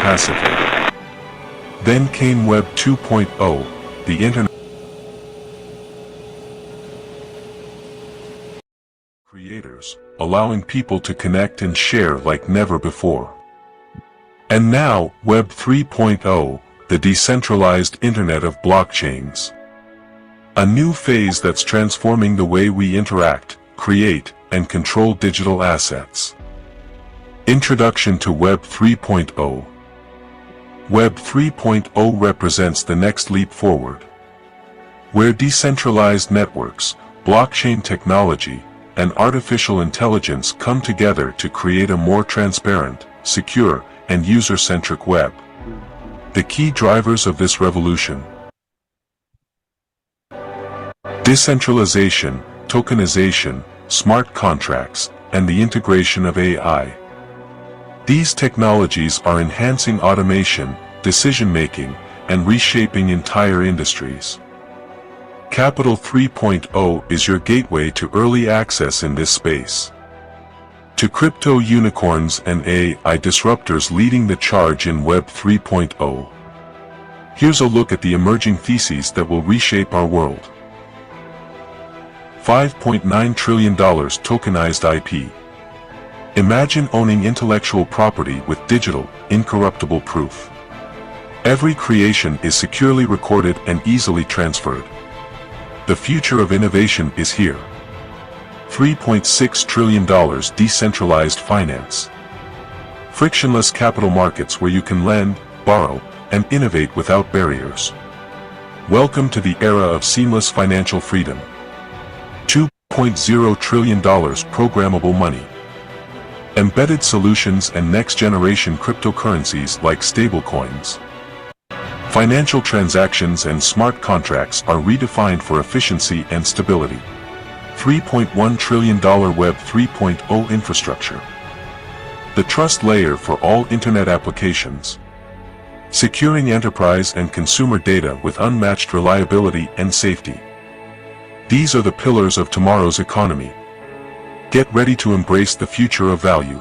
passively. Then came Web 2.0, the Internet creators, allowing people to connect and share like never before. And now, Web 3.0, the decentralized Internet of blockchains. A new phase that's transforming the way we interact, create, and control digital assets. Introduction to Web 3.0. Web 3.0 represents the next leap forward, where decentralized networks, blockchain technology, and artificial intelligence come together to create a more transparent, secure, and user-centric web. The key drivers of this revolution: decentralization, tokenization, smart contracts, and the integration of AI. These technologies are enhancing automation, decision-making, and reshaping entire industries. Capital 3.0 is your gateway to early access in this space. To crypto unicorns and AI disruptors leading the charge in Web 3.0. Here's a look at the emerging theses that will reshape our world. $5.9 trillion tokenized IP. Imagine owning intellectual property with digital, incorruptible proof. Every creation is securely recorded and easily transferred. The future of innovation is here. $3.6 trillion decentralized finance. Frictionless capital markets where you can lend, borrow, and innovate without barriers. Welcome to the era of seamless financial freedom. $2.0 trillion programmable money. Embedded solutions and next-generation cryptocurrencies like stablecoins. Financial transactions and smart contracts are redefined for efficiency and stability. $3.1 trillion Web 3.0 infrastructure. The trust layer for all Internet applications. Securing enterprise and consumer data with unmatched reliability and safety. These are the pillars of tomorrow's economy. Get ready to embrace the future of value.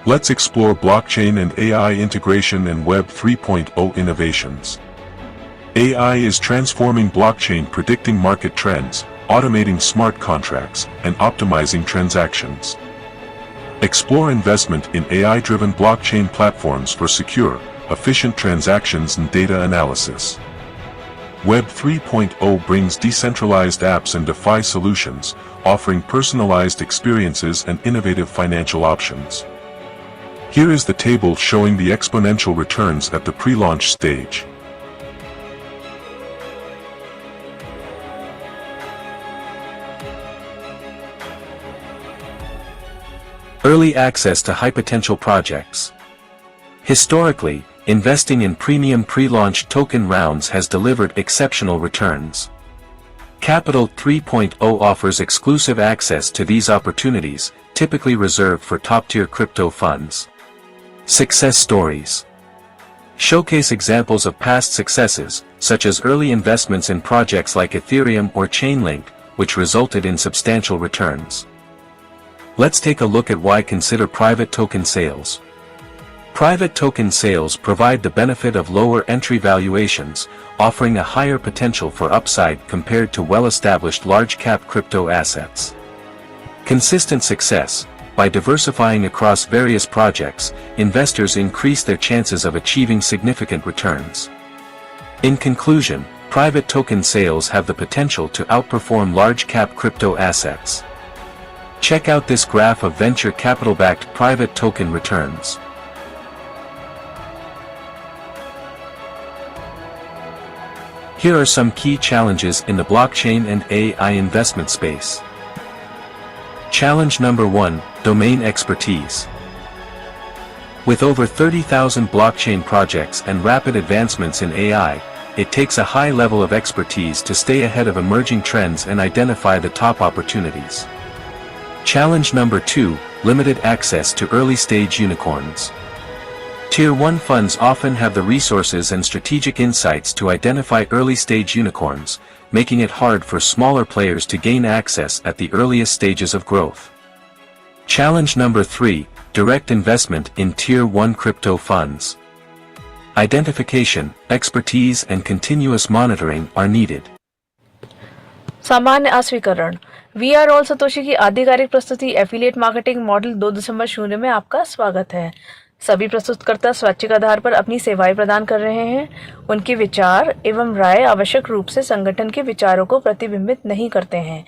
Let's explore blockchain and AI integration and Web 3.0 innovations. AI is transforming blockchain, predicting market trends, automating smart contracts, and optimizing transactions. Explore investment in AI-driven blockchain platforms for secure, efficient transactions and data analysis. Web 3.0 brings decentralized apps and DeFi solutions, offering personalized experiences and innovative financial options. Here is the table showing the exponential returns at the pre-launch stage. Early access to high-potential projects. Historically, investing in premium pre-launch token rounds has delivered exceptional returns. Capital 3.0 offers exclusive access to these opportunities, typically reserved for top-tier crypto funds. Success stories. Showcase examples of past successes, such as early investments in projects like Ethereum or Chainlink, which resulted in substantial returns. Let's take a look at why consider private token sales. Private token sales provide the benefit of lower entry valuations, offering a higher potential for upside compared to well-established large-cap crypto assets. Consistent success. By diversifying across various projects, investors increase their chances of achieving significant returns. In conclusion, private token sales have the potential to outperform large-cap crypto assets. Check out this graph of venture capital-backed private token returns. Here are some key challenges in the blockchain and AI investment space. Challenge number 1, domain expertise. With over 30,000 blockchain projects and rapid advancements in AI, it takes a high level of expertise to stay ahead of emerging trends and identify the top opportunities. Challenge number 2, limited access to early-stage unicorns. Tier 1 funds often have the resources and strategic insights to identify early-stage unicorns, making it hard for smaller players to gain access at the earliest stages of growth. Challenge number 3, direct investment in Tier 1 crypto funds. Identification, expertise and continuous monitoring are needed. सामान्य अस्वीकरण। We are all Satoshi की आधिकारिक प्रस्तुति affiliate marketing model 2.0 में आपका स्वागत है। सभी प्रस्तुतकर्ता स्वैच्छिक आधार पर अपनी सेवाएं प्रदान कर रहे हैं। उनके विचार एवं राय आवश्यक रूप से संगठन के विचारों को प्रतिबिंबित नहीं करते हैं।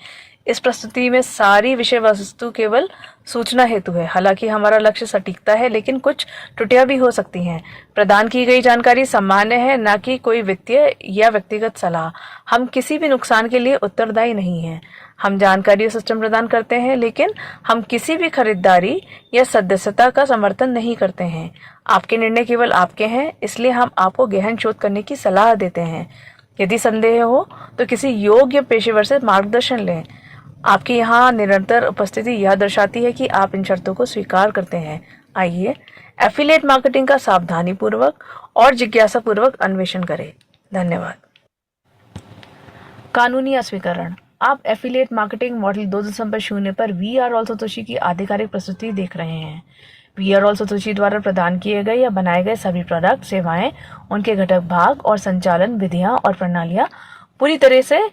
इस प्रस्तुति में सारी विषय वस्तु केवल सूचना हेतु है। हालांकि हमारा लक्ष्य सटीकता है, लेकिन कुछ त्रुटियां भी हो सकती हैं। प्रदान की गई जानकारी सामान्य है, न कि कोई वित्तीय या व्यक्तिगत सलाह। हम किसी भी नुकसान के लिए उत्तरदायी नहीं हैं। हम जानकारी और सिस्टम प्रदान करते हैं, लेकिन हम किसी भी खरीदारी या सदस्यता का समर्थन नहीं करते हैं। आपके निर्णय केवल आपके हैं, इसलिए हम आपको गहन शोध करने की सलाह देते हैं। यदि संदेह हो तो किसी योग्य पेशेवर से मार्गदर्शन लें। आपकी यहाँ निरंतर उपस्थिति यह दर्शाती है कि आप इन शर्तों को स्वीकार करते हैं। आइए एफिलिएट मार्केटिंग का सावधानी पूर्वक और जिज्ञासा पूर्वक अन्वेषण करें। धन्यवाद। कानूनी अस्वीकरण। आप एफिलिएट मार्केटिंग मॉडल 2.0 पर वी आर ऑल सतोशी की आधिकारिक प्रस्तुति देख रहे हैं। वी आर ऑल सतोशी द्वारा प्रदान किए गए या बनाए गए सभी प्रोडक्ट, सेवाएं, उनके घटक भाग और संचालन विधियां और प्रणालियां पूरी तरह से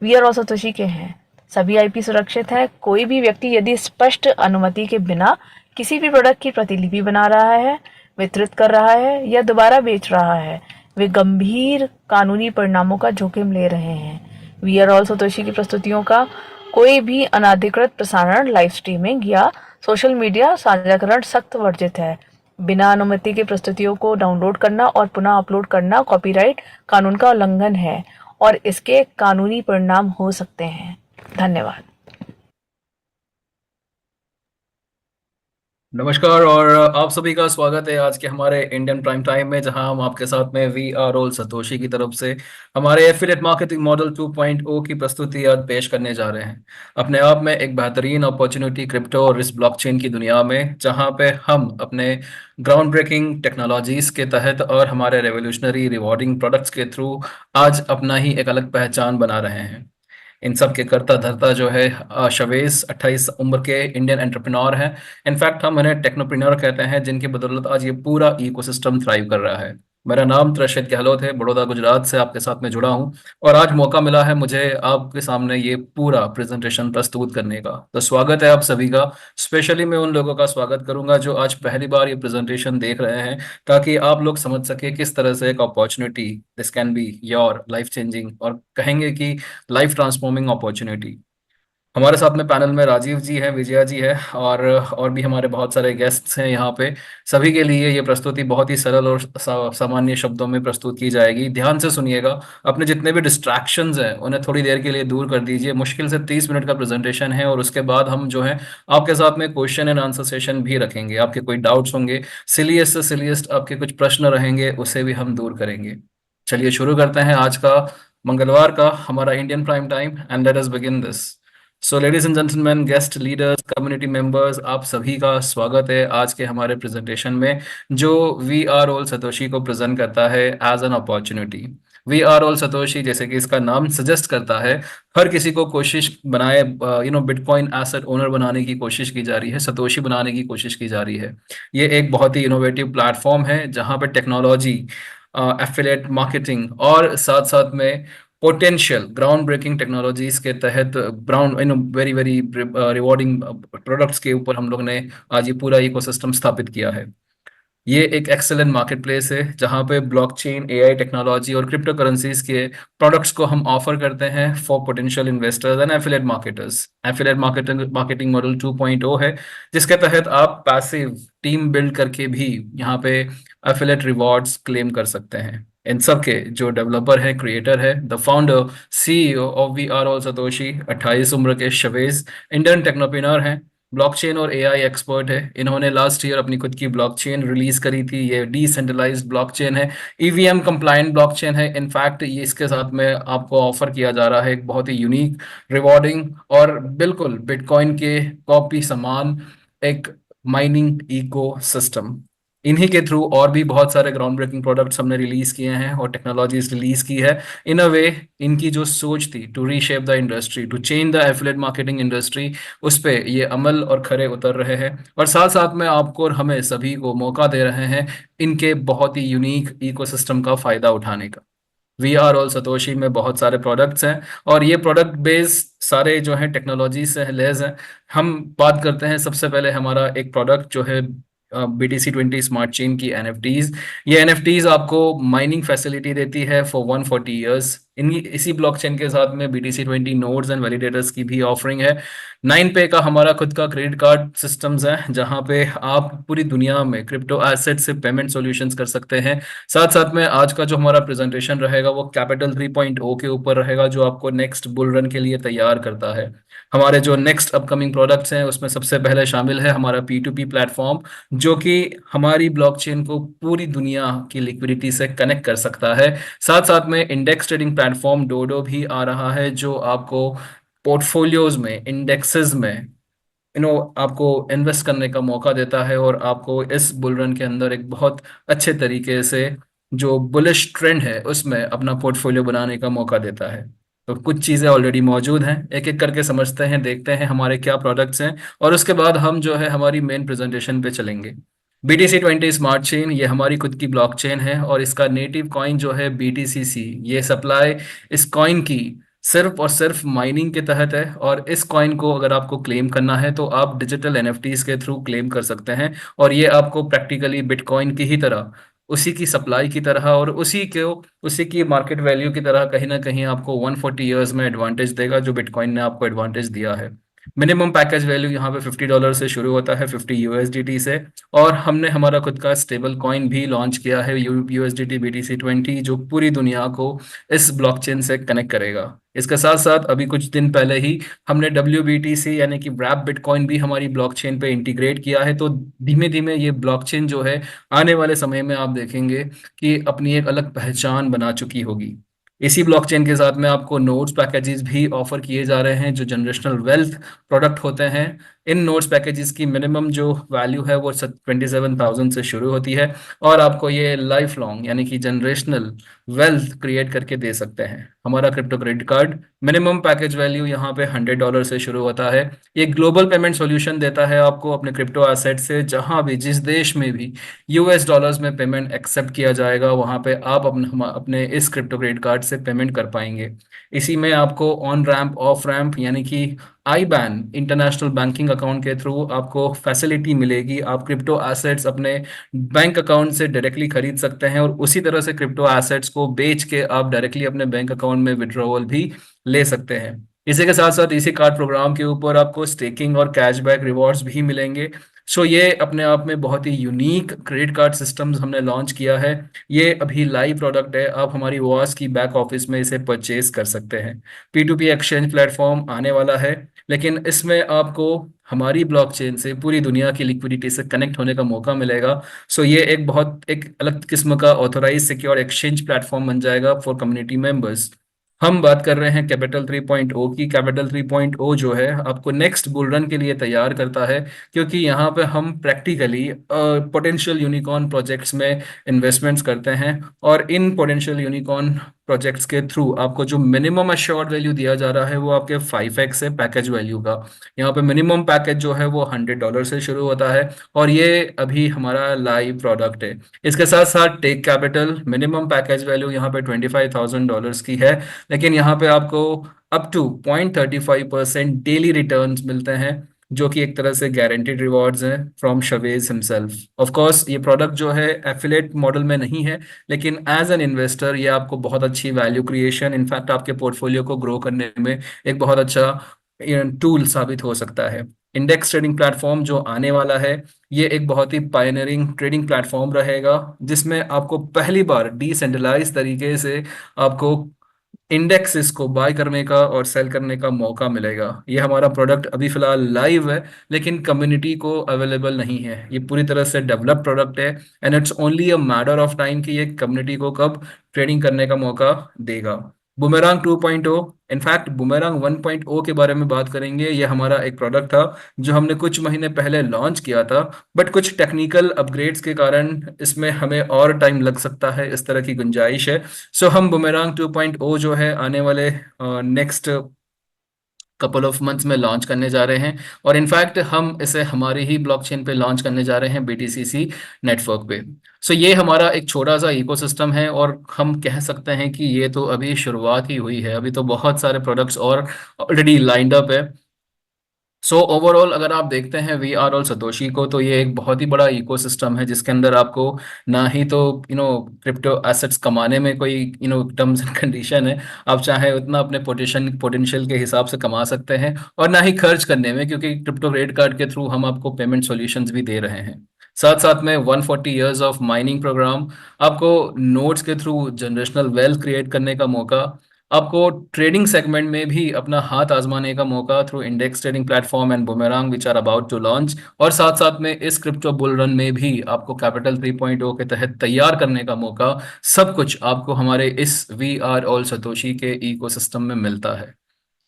वी आर ऑल सतोशी के हैं। सभी आईपी सुरक्षित है। कोई भी व्यक्ति यदि स्पष्ट अनुमति के बिना किसी भी प्रोडक्ट की प्रतिलिपि बना रहा है, वितरित कर रहा है या दोबारा बेच रहा है, वे गंभीर कानूनी परिणामों का जोखिम ले रहे हैं। वी आर ऑल सतोशी की प्रस्तुतियों का कोई भी अनाधिकृत प्रसारण, लाइव स्ट्रीमिंग या सोशल मीडिया साझाकरण सख्त वर्जित है। बिना अनुमति के प्रस्तुतियों को डाउनलोड करना और पुनः अपलोड करना कॉपीराइट कानून का उल्लंघन है और इसके कानूनी परिणाम हो सकते हैं। धन्यवाद। नमस्कार और आप सभी का स्वागत है आज के हमारे इंडियन प्राइम टाइम में, जहां हम आपके साथ में वी आर ऑल सतोशी की तरफ से हमारे एफिलिएट मार्केटिंग मॉडल 2.0 की प्रस्तुति आज पेश करने जा रहे हैं। अपने आप में एक बेहतरीन अपॉर्चुनिटी क्रिप्टो और इस ब्लॉकचेन की दुनिया में, जहां पे हम अपने ग्राउंड ब्रेकिंग टेक्नोलॉजीज के तहत और हमारे रेवोल्यूशनरी रिवॉर्डिंग प्रोडक्ट्स के थ्रू आज अपना ही एक अलग पहचान बना रहे हैं। इन सब के करता धरता जो है शवेस 28 उम्र के इंडियन एंटरप्रेन्योर हैं। इनफैक्ट हम इन्हें टेक्नोप्रेन्योर कहते हैं, जिनकी बदौलत आज ये पूरा इकोसिस्टम थ्राइव कर रहा है। मेरा नाम त्रशद गहलोत है, बड़ौदा गुजरात से आपके साथ में जुड़ा हूं और आज मौका मिला है मुझे आपके सामने ये पूरा प्रेजेंटेशन प्रस्तुत करने का। तो स्वागत है आप सभी का। स्पेशली मैं उन लोगों का स्वागत करूंगा जो आज पहली बार ये प्रेजेंटेशन देख रहे हैं, ताकि आप लोग समझ सके किस तरह से एक opportunity this can be your life changing और कहेंगे कि लाइफ ट्रांसफॉर्मिंग अपॉर्चुनिटी। हमारे साथ में पैनल में राजीव जी हैं, विजया जी है और भी हमारे बहुत सारे गेस्ट्स हैं यहाँ पे। सभी के लिए ये प्रस्तुति बहुत ही सरल और सामान्य शब्दों में प्रस्तुत की जाएगी। ध्यान से सुनिएगा। अपने जितने भी डिस्ट्रैक्शंस हैं उन्हें थोड़ी देर के लिए दूर कर दीजिए। मुश्किल से 30 मिनट का प्रेजेंटेशन है और उसके बाद हम जो है आपके साथ में क्वेश्चन एंड आंसर सेशन भी रखेंगे। आपके कोई डाउट्स होंगे, सिलियस्ट से सिलियस्ट आपके कुछ प्रश्न रहेंगे, उसे भी हम दूर करेंगे। चलिए शुरू करते हैं आज का मंगलवार का हमारा Indian prime time and let us begin this. So ladies and gentleman, guest leaders, community members, आप सभी का स्वागत है आज के हमारे प्रेजेंटेशन में, जो वी आर ऑल सतोशी को प्रेजेंट करता है as an opportunity. We are all Satoshi, जैसे कि इसका नाम सजेस्ट करता है, हर किसी को कोशिश बनाए बिटकॉइन एसेट ओनर बनाने की कोशिश की जा रही है, सतोशी बनाने की कोशिश की जा रही है। ये एक बहुत ही इनोवेटिव प्लेटफॉर्म है जहां पे टेक्नोलॉजी, एफिलिएट मार्केटिंग और साथ साथ में पोटेंशियल ग्राउंड ब्रेकिंग टेक्नोलॉजीज के तहत ground very very rewarding products के ऊपर हम लोग ने आज ये पूरा इकोसिस्टम स्थापित किया है। ये एक एक्सेलेंट मार्केट प्लेस है जहां पे ब्लॉकचेन, एआई टेक्नोलॉजी और क्रिप्टो करेंसीज के प्रोडक्ट्स को हम ऑफर करते हैं for potential investors and affiliate marketers. Affiliate marketing model 2.0 है, जिसके तहत आप पैसिव टीम बिल्ड करके भी यहाँ पे एफिलिएट रिवॉर्ड्स क्लेम कर सकते हैं। इन सब के जो डेवलपर है, क्रिएटर है, the founder CEO of we are all Satoshi, 28 उम्र के शवेज इंडियन टेक्नोप्रेन्योर हैं, ब्लॉकचेन और एआई एक्सपर्ट है। इन्होंने लास्ट ईयर अपनी खुद की ब्लॉकचेन रिलीज करी थी। ये डिसेंट्रलाइज्ड ब्लॉकचेन है, ईवीएम कंप्लायंट ब्लॉकचेन है। इनफैक्ट ये इसके साथ में आपको ऑफर किया जा रहा है एक बहुत ही यूनिक, रिवॉर्डिंग और बिल्कुल बिटकॉइन के कॉपी समान एक माइनिंग इको सिस्टम। इन्हीं के थ्रू और भी बहुत सारे ग्राउंड ब्रेकिंग प्रोडक्ट्स हमने रिलीज किए हैं और टेक्नोलॉजीज रिलीज की है। इन अ वे इनकी जो सोच थी to reshape the industry, to change the affiliate marketing industry, उस पे ये अमल और खरे उतर रहे हैं और साथ साथ में आपको और हमें सभी को मौका दे रहे हैं इनके बहुत ही यूनिक इकोसिस्टम का फायदा उठाने का। वी आर ऑल सतोशी में बहुत सारे प्रोडक्ट्स हैं और ये प्रोडक्ट बेस सारे जो हैं टेक्नोलॉजी से लेस हैं। हम बात करते हैं सबसे पहले हमारा एक प्रोडक्ट जो है BTC20 स्मार्ट चेन की एनएफटीज। ये एनएफटीज आपको माइनिंग फैसिलिटी देती है फॉर 140 ईयर्स। इन इसी ब्लॉकचेन के साथ में BTC20 नोड्स एंड वैलिडेटर्स की भी ऑफरिंग है। 9पे का हमारा खुद का क्रेडिट कार्ड सिस्टम्स है जहां पे आप पूरी दुनिया में क्रिप्टो एसेट से पेमेंट सॉल्यूशंस कर सकते हैं। साथ साथ में आज का जो हमारा प्रेजेंटेशन रहेगा वो कैपिटल 3.0 के ऊपर रहेगा जो आपको नेक्स्ट बुल रन के लिए तैयार करता है। हमारे जो नेक्स्ट अपकमिंग प्रोडक्ट्स हैं उसमें सबसे पहले शामिल है हमारा P2P प्लेटफॉर्म, जो कि हमारी ब्लॉकचेन को पूरी दुनिया की लिक्विडिटी से कनेक्ट कर सकता है। साथ साथ में इंडेक्स ट्रेडिंग प्लेटफॉर्म डोडो भी आ रहा है जो आपको पोर्टफोलियोज में, इंडेक्सेस में आपको इन्वेस्ट करने का मौका देता है और आपको इस बुल रन के अंदर एक बहुत अच्छे तरीके से जो बुलिश ट्रेंड है उसमें अपना पोर्टफोलियो बनाने का मौका देता है। तो कुछ चीज़ें ऑलरेडी मौजूद हैं, एक एक करके समझते हैं, देखते हैं हमारे क्या प्रोडक्ट्स हैं और उसके बाद हम जो है हमारी मेन प्रेजेंटेशन पे चलेंगे। BTC20 स्मार्ट चेन ये हमारी खुद की ब्लॉकचेन है और इसका नेटिव कॉइन जो है BTCC, ये सप्लाई इस कॉइन की सिर्फ और सिर्फ माइनिंग के तहत है और इस कॉइन को अगर आपको क्लेम करना है तो आप डिजिटल एनएफटीज के थ्रू क्लेम कर सकते हैं और ये आपको प्रैक्टिकली बिटकॉइन की ही तरह, उसी की सप्लाई की तरह और उसी की मार्केट वैल्यू की तरह कहीं ना कहीं आपको 140 ईयर्स में एडवांटेज देगा जो बिटकॉइन ने आपको एडवांटेज दिया है। मिनिमम पैकेज वैल्यू यहाँ पे $50 से शुरू होता है, 50 USDT से। और हमने हमारा खुद का स्टेबल कॉइन भी लॉन्च किया है USDT BTC20 जो पूरी दुनिया को इस ब्लॉकचेन से कनेक्ट करेगा। इसके साथ साथ अभी कुछ दिन पहले ही हमने WBTC यानी कि व्रैप बिटकॉइन भी हमारी ब्लॉकचेन पे इंटीग्रेट किया है। तो धीमे धीमे ये ब्लॉकचेन जो है आने वाले समय में आप देखेंगे कि अपनी एक अलग पहचान बना चुकी होगी। इसी ब्लॉकचेन के साथ में आपको नोड्स पैकेजेस भी ऑफर किए जा रहे हैं जो जनरेशनल वेल्थ प्रोडक्ट होते हैं। इन नोड्स पैकेजेस की मिनिमम जो वैल्यू है वो 27,000 से शुरू होती है और आपको ये लाइफ लॉन्ग यानी कि जनरेशनल वेल्थ क्रिएट करके दे सकते हैं। हमारा crypto credit card minimum package value यहाँ पे $100 से शुरू होता है। ये ग्लोबल पेमेंट सॉल्यूशन देता है आपको अपने क्रिप्टो एसेट से जहां भी, जिस देश में भी US डॉलर्स में पेमेंट एक्सेप्ट किया जाएगा वहां पे आप अपने इस क्रिप्टो क्रेडिट कार्ड से पेमेंट कर पाएंगे। इसी में आपको ऑन रैंप ऑफ रैंप यानी कि IBAN इंटरनेशनल बैंकिंग अकाउंट के थ्रू आपको फैसिलिटी मिलेगी। आप क्रिप्टो एसेट्स अपने बैंक अकाउंट से डायरेक्टली खरीद सकते हैं और उसी तरह से क्रिप्टो एसेट्स को बेच के आप डायरेक्टली अपने बैंक अकाउंट में विड्रॉवल भी ले सकते हैं। इसी के साथ साथ इसी कार्ड प्रोग्राम के ऊपर आपको स्टेकिंग और कैशबैक रिवॉर्ड्स भी मिलेंगे। सो ये अपने आप में बहुत ही यूनिक क्रेडिट कार्ड सिस्टम्स हमने लॉन्च किया है। ये अभी लाइव प्रोडक्ट है, आप हमारी वॉस की बैक ऑफिस में इसे परचेज कर सकते हैं। P2P एक्सचेंज प्लेटफॉर्म आने वाला है लेकिन इसमें आपको हमारी ब्लॉकचेन से पूरी दुनिया की लिक्विडिटी से कनेक्ट होने का मौका मिलेगा। सो ये एक अलग किस्म का ऑथोराइज सिक्योर एक्सचेंज प्लेटफॉर्म बन जाएगा फॉर कम्युनिटी मेंबर्स। हम बात कर रहे हैं कैपिटल 3.0 की। कैपिटल 3.0 जो है आपको नेक्स्ट बुल रन के लिए तैयार करता है क्योंकि यहाँ पे हम प्रैक्टिकली पोटेंशियल यूनिकॉर्न प्रोजेक्ट्स में इन्वेस्टमेंट्स करते हैं और इन पोटेंशियल यूनिकॉर्न प्रोजेक्ट्स के थ्रू आपको जो मिनिमम अश्योर्ड वैल्यू दिया जा रहा है वो आपके 5x है पैकेज वैल्यू का। यहाँ पे मिनिमम पैकेज जो है वो $100 से शुरू होता है और ये अभी हमारा लाइव प्रोडक्ट है। इसके साथ साथ take capital minimum package value यहाँ पे $25,000 की है लेकिन यहाँ पे आपको अप टू 0.35% डेली रिटर्न्स मिलते हैं जो कि एक तरह से गारंटीड रिवॉर्ड्स हैं फ्रॉम शवेज हिमसेल्फ। ऑफ कोर्स ये प्रोडक्ट जो है एफिलेट मॉडल में नहीं है लेकिन एज एन इन्वेस्टर ये आपको बहुत अच्छी वैल्यू क्रिएशन, इनफैक्ट आपके पोर्टफोलियो को ग्रो करने में एक बहुत अच्छा टूल साबित हो सकता है। इंडेक्स ट्रेडिंग प्लेटफॉर्म जो आने वाला है ये एक बहुत ही पायनियरिंग ट्रेडिंग प्लेटफॉर्म रहेगा जिसमें आपको पहली बार डिसेंट्रलाइज तरीके से आपको इंडेक्सेस को बाय करने का और सेल करने का मौका मिलेगा। ये हमारा प्रोडक्ट अभी फिलहाल लाइव है लेकिन कम्युनिटी को अवेलेबल नहीं है। ये पूरी तरह से डेवलप प्रोडक्ट है and it's only a matter of time कि ये कम्युनिटी को कब ट्रेडिंग करने का मौका देगा। बुमेरांग 2.0, इनफैक्ट बुमेरांग 1.0 के बारे में बात करेंगे। ये हमारा एक प्रोडक्ट था जो हमने कुछ महीने पहले लॉन्च किया था, बट कुछ टेक्निकल अपग्रेड्स के कारण इसमें हमें और टाइम लग सकता है, इस तरह की गुंजाइश है। सो हम बुमेरांग 2.0 जो है आने वाले नेक्स्ट कपल ऑफ मंथ्स में लॉन्च करने जा रहे हैं, और इनफैक्ट हम इसे हमारी ही ब्लॉकचेन पे लॉन्च करने जा रहे हैं, BTCC नेटवर्क पे। सो ये हमारा एक छोटा सा इकोसिस्टम है, और हम कह सकते हैं कि ये तो अभी शुरुआत ही हुई है, अभी तो बहुत सारे प्रोडक्ट्स और ऑलरेडी लाइंड अप है। सो ओवरऑल अगर आप देखते हैं वी आर ऑल सतोशी को, तो ये एक बहुत ही बड़ा इकोसिस्टम है जिसके अंदर आपको ना ही तो क्रिप्टो एसेट्स कमाने में कोई टर्म्स एंड कंडीशन है, आप चाहे उतना अपने पोटेंशियल के हिसाब से कमा सकते हैं, और ना ही खर्च करने में, क्योंकि क्रिप्टो क्रेडिट कार्ड के थ्रू हम आपको पेमेंट सॉल्यूशंस भी दे रहे हैं। साथ साथ में 140 इयर्स ऑफ माइनिंग प्रोग्राम, आपको नोड्स के थ्रू जनरेशनल वेल्थ क्रिएट करने का मौका, आपको ट्रेडिंग सेगमेंट में भी अपना हाथ आजमाने का मौका through index trading platform and boomerang which are about to launch, और साथ साथ में इस क्रिप्टो बुल रन में भी आपको कैपिटल 3.0 के तहत तैयार करने का मौका, सब कुछ आपको हमारे इस वी आर ऑल सतोशी के इकोसिस्टम में मिलता है।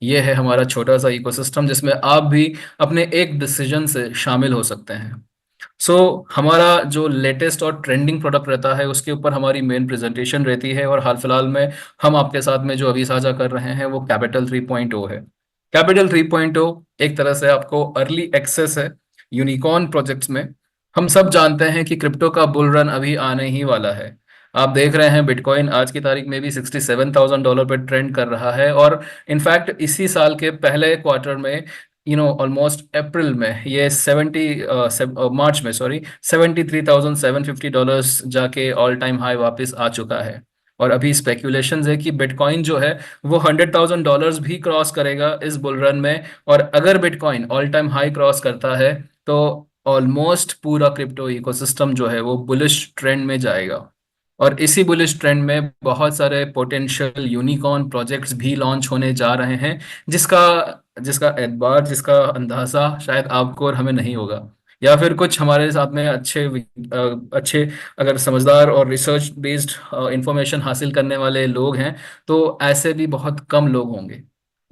ये है हमारा छोटा सा इकोसिस्टम जिसमें आप भी अपने एक डिसीजन से शामिल हो सकते हैं। सो हमारा जो लेटेस्ट और ट्रेंडिंग प्रोडक्ट रहता है उसके ऊपर हमारी मेन प्रेजेंटेशन रहती है, और हाल फिलहाल में हम आपके साथ में जो अभी साझा कर रहे हैं वो कैपिटल 3.0 है। कैपिटल 3.0 एक तरह से आपको अर्ली एक्सेस है यूनिकॉर्न प्रोजेक्ट्स में। हम सब जानते हैं कि क्रिप्टो का बुल रन अभी आने ही वाला है। आप देख रहे हैं बिटकॉइन आज की तारीख में भी $67,000 पर ट्रेंड कर रहा है, और इनफैक्ट इसी साल के पहले क्वार्टर में ऑलमोस्ट अप्रैल में ये 70 मार्च में सॉरी $73,750 जाके ऑल टाइम हाई वापस आ चुका है। और अभी स्पेक्यूलेशंस है कि बिटकॉइन जो है वो $100,000 भी क्रॉस करेगा इस बुल रन में, और अगर bitcoin all time high cross करता है तो ऑलमोस्ट पूरा क्रिप्टो इकोसिस्टम जो है वो बुलिश ट्रेंड में जाएगा। और इसी बुलिश ट्रेंड में बहुत सारे पोटेंशियल यूनिकॉर्न प्रोजेक्ट्स भी लॉन्च होने जा रहे हैं, जिसका जिसका एतबार, जिसका अंदाजा शायद आपको और हमें नहीं होगा, या फिर कुछ हमारे साथ में अच्छे अगर समझदार और रिसर्च बेस्ड इंफॉर्मेशन हासिल करने वाले लोग हैं, तो ऐसे भी बहुत कम लोग होंगे।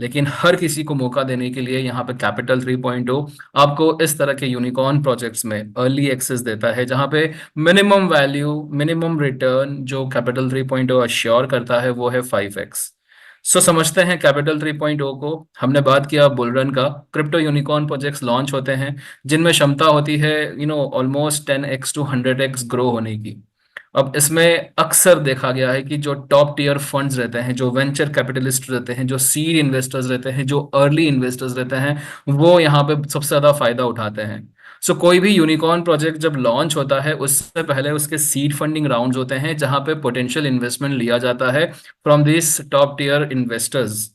लेकिन हर किसी को मौका देने के लिए यहाँ पे कैपिटल 3.0 आपको इस तरह के यूनिकॉर्न प्रोजेक्ट्स में अर्ली एक्सेस देता है, जहाँ पे मिनिमम वैल्यू, मिनिमम रिटर्न जो कैपिटल 3.0 अश्योर करता है वो है 5x। सो समझते हैं कैपिटल 3.0 को। हमने बात किया बुलरन का, क्रिप्टो यूनिकॉर्न प्रोजेक्ट्स लॉन्च होते हैं जिनमें क्षमता होती है almost 10x to 100x grow होने की। अब इसमें अक्सर देखा गया है कि जो टॉप टीयर फंड्स रहते हैं, जो वेंचर कैपिटलिस्ट रहते हैं, जो सीड इन्वेस्टर्स रहते हैं, जो अर्ली इन्वेस्टर्स रहते हैं, वो यहाँ पे सबसे ज्यादा फायदा उठाते हैं। सो कोई भी यूनिकॉर्न प्रोजेक्ट जब लॉन्च होता है उससे पहले उसके सीड फंडिंग राउंड्स होते हैं, जहां पे पोटेंशियल इन्वेस्टमेंट लिया जाता है from this top tier investors.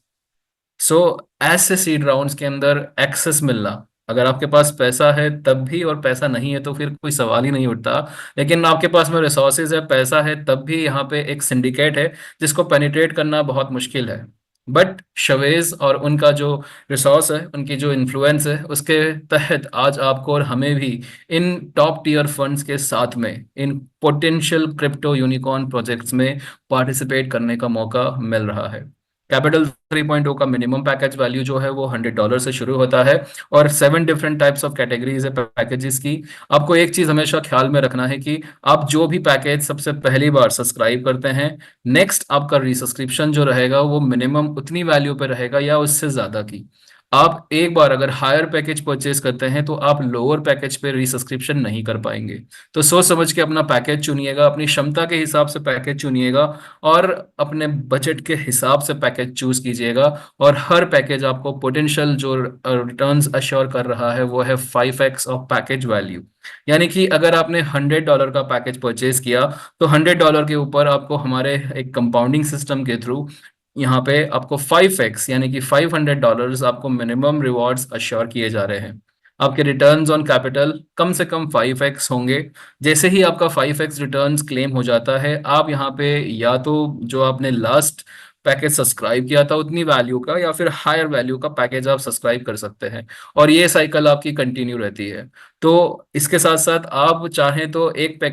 So ऐसे सीड राउंड्स के अंदर एक्सेस मिलना, अगर आपके पास पैसा है तब भी, और पैसा नहीं है तो फिर कोई सवाल ही नहीं उठता, लेकिन आपके पास में रिसोर्सेज है, पैसा है, तब भी यहाँ पे एक सिंडिकेट है जिसको पेनिट्रेट करना बहुत मुश्किल है। बट शवेज और उनका जो रिसोर्स है, उनकी जो इन्फ्लुएंस है, उसके तहत आज आपको और हमें भी इन टॉप टीयर फंड्स के साथ में in potential crypto unicorn projects में पार्टिसिपेट करने का मौका मिल रहा है। कैपिटल 3.0 का मिनिमम पैकेज वैल्यू जो है वो $100 से शुरू होता है, और 7 डिफरेंट टाइप्स ऑफ कैटेगरीज है पैकेजेस की। आपको एक चीज हमेशा ख्याल में रखना है कि आप जो भी पैकेज सबसे पहली बार सब्सक्राइब करते हैं, नेक्स्ट आपका रीसब्सक्रिप्शन जो रहेगा वो मिनिमम उतनी वैल्यू पे रहेगा या उससे ज्यादा की। आप एक बार अगर हायर पैकेज परचेज करते हैं तो आप लोअर पैकेज पे रीसब्सक्रिप्शन नहीं कर पाएंगे। तो सोच समझ के अपना पैकेज चुनिएगा, अपनी क्षमता के हिसाब से पैकेज चुनिएगा, और अपने बजट के हिसाब से पैकेज चूज कीजिएगा। और हर पैकेज आपको पोटेंशियल जो रिटर्न्स अश्योर कर रहा है वो है 5x ऑफ पैकेज वैल्यू। यानी कि अगर आपने $100 का पैकेज परचेज किया, तो $100 के ऊपर आपको हमारे एक कंपाउंडिंग सिस्टम के थ्रू यहाँ पे आपको 5x यानी कि $500 आपको मिनिमम रिवॉर्ड्स अश्योर किए जा रहे हैं। आपके रिटर्न्स ऑन कैपिटल कम से कम 5x होंगे। जैसे ही आपका 5x रिटर्न्स क्लेम हो जाता है, आप यहाँ पे या तो जो आपने लास्ट पैकेज सब्सक्राइब किया था उतनी वैल्यू का, या फिर हायर वैल्यू का पैकेज आप सब्सक्राइब कर सकते हैं, और ये साइकिल आपकी कंटिन्यू रहती है। तो इसके साथ साथ आप चाहें तो एक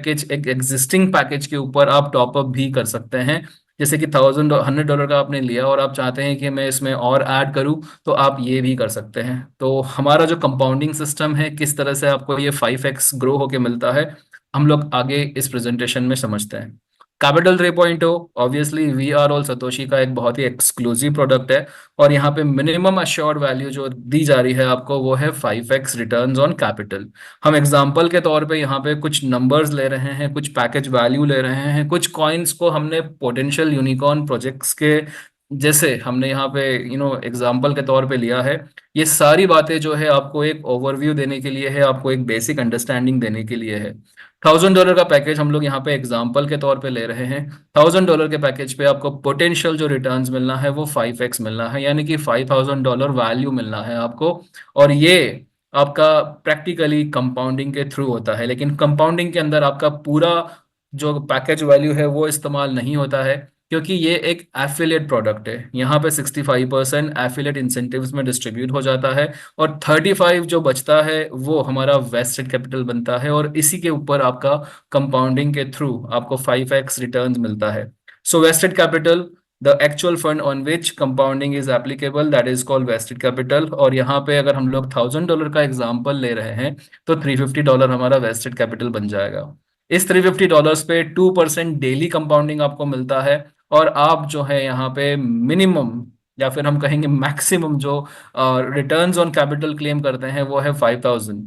एग्जिस्टिंग पैकेज के ऊपर आप टॉपअप भी कर सकते हैं, जैसे कि $100 का आपने लिया और आप चाहते हैं कि मैं इसमें और ऐड करूं, तो आप ये भी कर सकते हैं। तो हमारा जो कंपाउंडिंग सिस्टम है, किस तरह से आपको ये 5x ग्रो होके मिलता है, हम लोग आगे इस प्रेजेंटेशन में समझते हैं। Capital 3.0 obviously we are all Satoshi का एक बहुत ही एक्सक्लूसिव प्रोडक्ट है, और यहाँ पे मिनिमम अश्योर्ड वैल्यू जो दी जा रही है आपको वो है 5x रिटर्न्स ऑन कैपिटल। हम एग्जांपल के तौर पे यहाँ पे कुछ नंबर्स ले रहे हैं, कुछ पैकेज वैल्यू ले रहे हैं, कुछ कॉइन्स को हमने पोटेंशियल यूनिकॉर्न प्रोजेक्ट्स के जैसे हमने यहाँ पे एग्जांपल के तौर पे लिया है। ये सारी बातें जो है आपको एक ओवरव्यू देने के लिए है, आपको एक बेसिक अंडरस्टैंडिंग देने के लिए है। $1000 का पैकेज हम लोग यहाँ पे एग्जांपल के तौर पे ले रहे हैं। $1000 के पैकेज पे आपको पोटेंशियल जो रिटर्न्स मिलना है वो 5x मिलना है, यानी कि $5000 वैल्यू मिलना है आपको। और ये आपका प्रैक्टिकली कंपाउंडिंग के थ्रू होता है, लेकिन कंपाउंडिंग के अंदर आपका पूरा जो पैकेज वैल्यू है वो इस्तेमाल नहीं होता है, क्योंकि ये एक एफिलिएट प्रोडक्ट है। यहाँ पे 65% एफिलिएट इंसेंटिव्स में डिस्ट्रीब्यूट हो जाता है, और 35 जो बचता है वो हमारा वेस्टेड कैपिटल बनता है, और इसी के ऊपर आपका कंपाउंडिंग के थ्रू आपको 5x रिटर्न्स मिलता है। So vested capital, the actual fund on which compounding is applicable, that is called vested capital. और यहाँ पे अगर हम लोग $1000 का एग्जाम्पल ले रहे हैं तो $350 हमारा वेस्टेड कैपिटल बन जाएगा। इस $350 पे 2% डेली कंपाउंडिंग आपको मिलता है, और आप जो है यहाँ पे मिनिमम या फिर हम कहेंगे मैक्सिमम जो रिटर्न्स ऑन कैपिटल क्लेम करते हैं वो है 5000।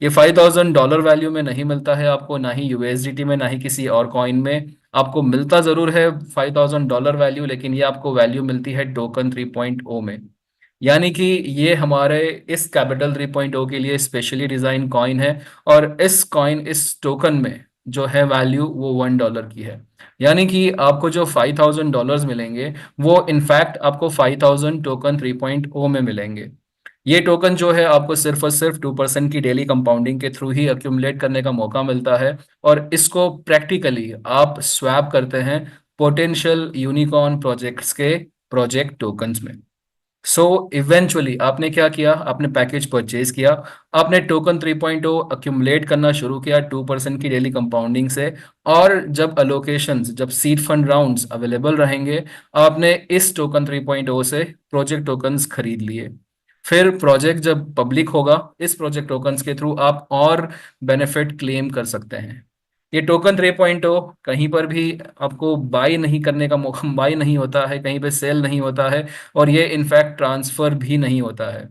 ये $5000 वैल्यू में नहीं मिलता है आपको, ना ही यूएसडीटी में, ना ही किसी और कॉइन में। आपको मिलता जरूर है $5000 वैल्यू, लेकिन ये आपको वैल्यू मिलती है टोकन 3.0 में। यानी कि ये हमारे इस कैपिटल 3.0 के लिए स्पेशली डिजाइन कॉइन है, और इस टोकन में जो है वैल्यू वो $1 की है। यानी कि आपको जो $5000 मिलेंगे वो इनफैक्ट आपको 5000 टोकन 3.0 में मिलेंगे। ये टोकन जो है आपको सिर्फ और सिर्फ 2% की डेली कंपाउंडिंग के थ्रू ही अक्यूमुलेट करने का मौका मिलता है, और इसको प्रैक्टिकली आप स्वैप करते हैं पोटेंशियल यूनिकॉर्न प्रोजेक्ट्स के प्रोजेक्ट टोकन्स में। सो इवेंचुअली आपने क्या किया, आपने पैकेज परचेज किया, आपने टोकन 3.0 अक्यूमुलेट करना शुरू किया 2% की डेली कंपाउंडिंग से, और जब सीड फंड राउंड्स अवेलेबल रहेंगे, आपने इस टोकन 3.0 से प्रोजेक्ट टोकन्स खरीद लिए। फिर प्रोजेक्ट जब पब्लिक होगा, इस प्रोजेक्ट टोकन्स के थ्रू आप और बेनिफिट क्लेम कर सकते हैं। ये टोकन 3.0 कहीं पर भी आपको बाय नहीं करने का मौका, बाय नहीं होता है, कहीं पे सेल नहीं होता है, और ये इनफैक्ट ट्रांसफर भी नहीं होता है।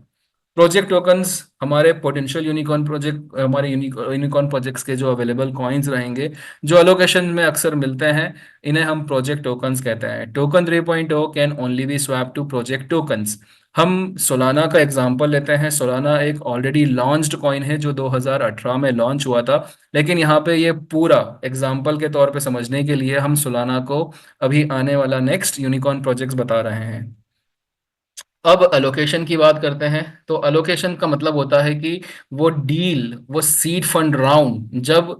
प्रोजेक्ट टोकन्स हमारे पोटेंशियल यूनिकॉर्न प्रोजेक्ट, हमारे यूनिकॉर्न प्रोजेक्ट्स के जो अवेलेबल कॉइन्स रहेंगे, जो अलोकेशन में अक्सर मिलते हैं, इन्हें हम प्रोजेक्ट टोकन्स कहते हैं। Token 3.0 can only be swap to project tokens. हम सोलाना का एग्जांपल लेते हैं। सोलाना एक ऑलरेडी लॉन्च्ड कॉइन है जो 2018 में लॉन्च हुआ था, लेकिन यहाँ पे ये पूरा एग्जांपल के तौर पे समझने के लिए हम सोलाना को अभी आने वाला नेक्स्ट यूनिकॉर्न प्रोजेक्ट्स बता रहे हैं। अब अलोकेशन की बात करते हैं। तो अलोकेशन का मतलब होता है कि वो सीड फंड राउंड, जब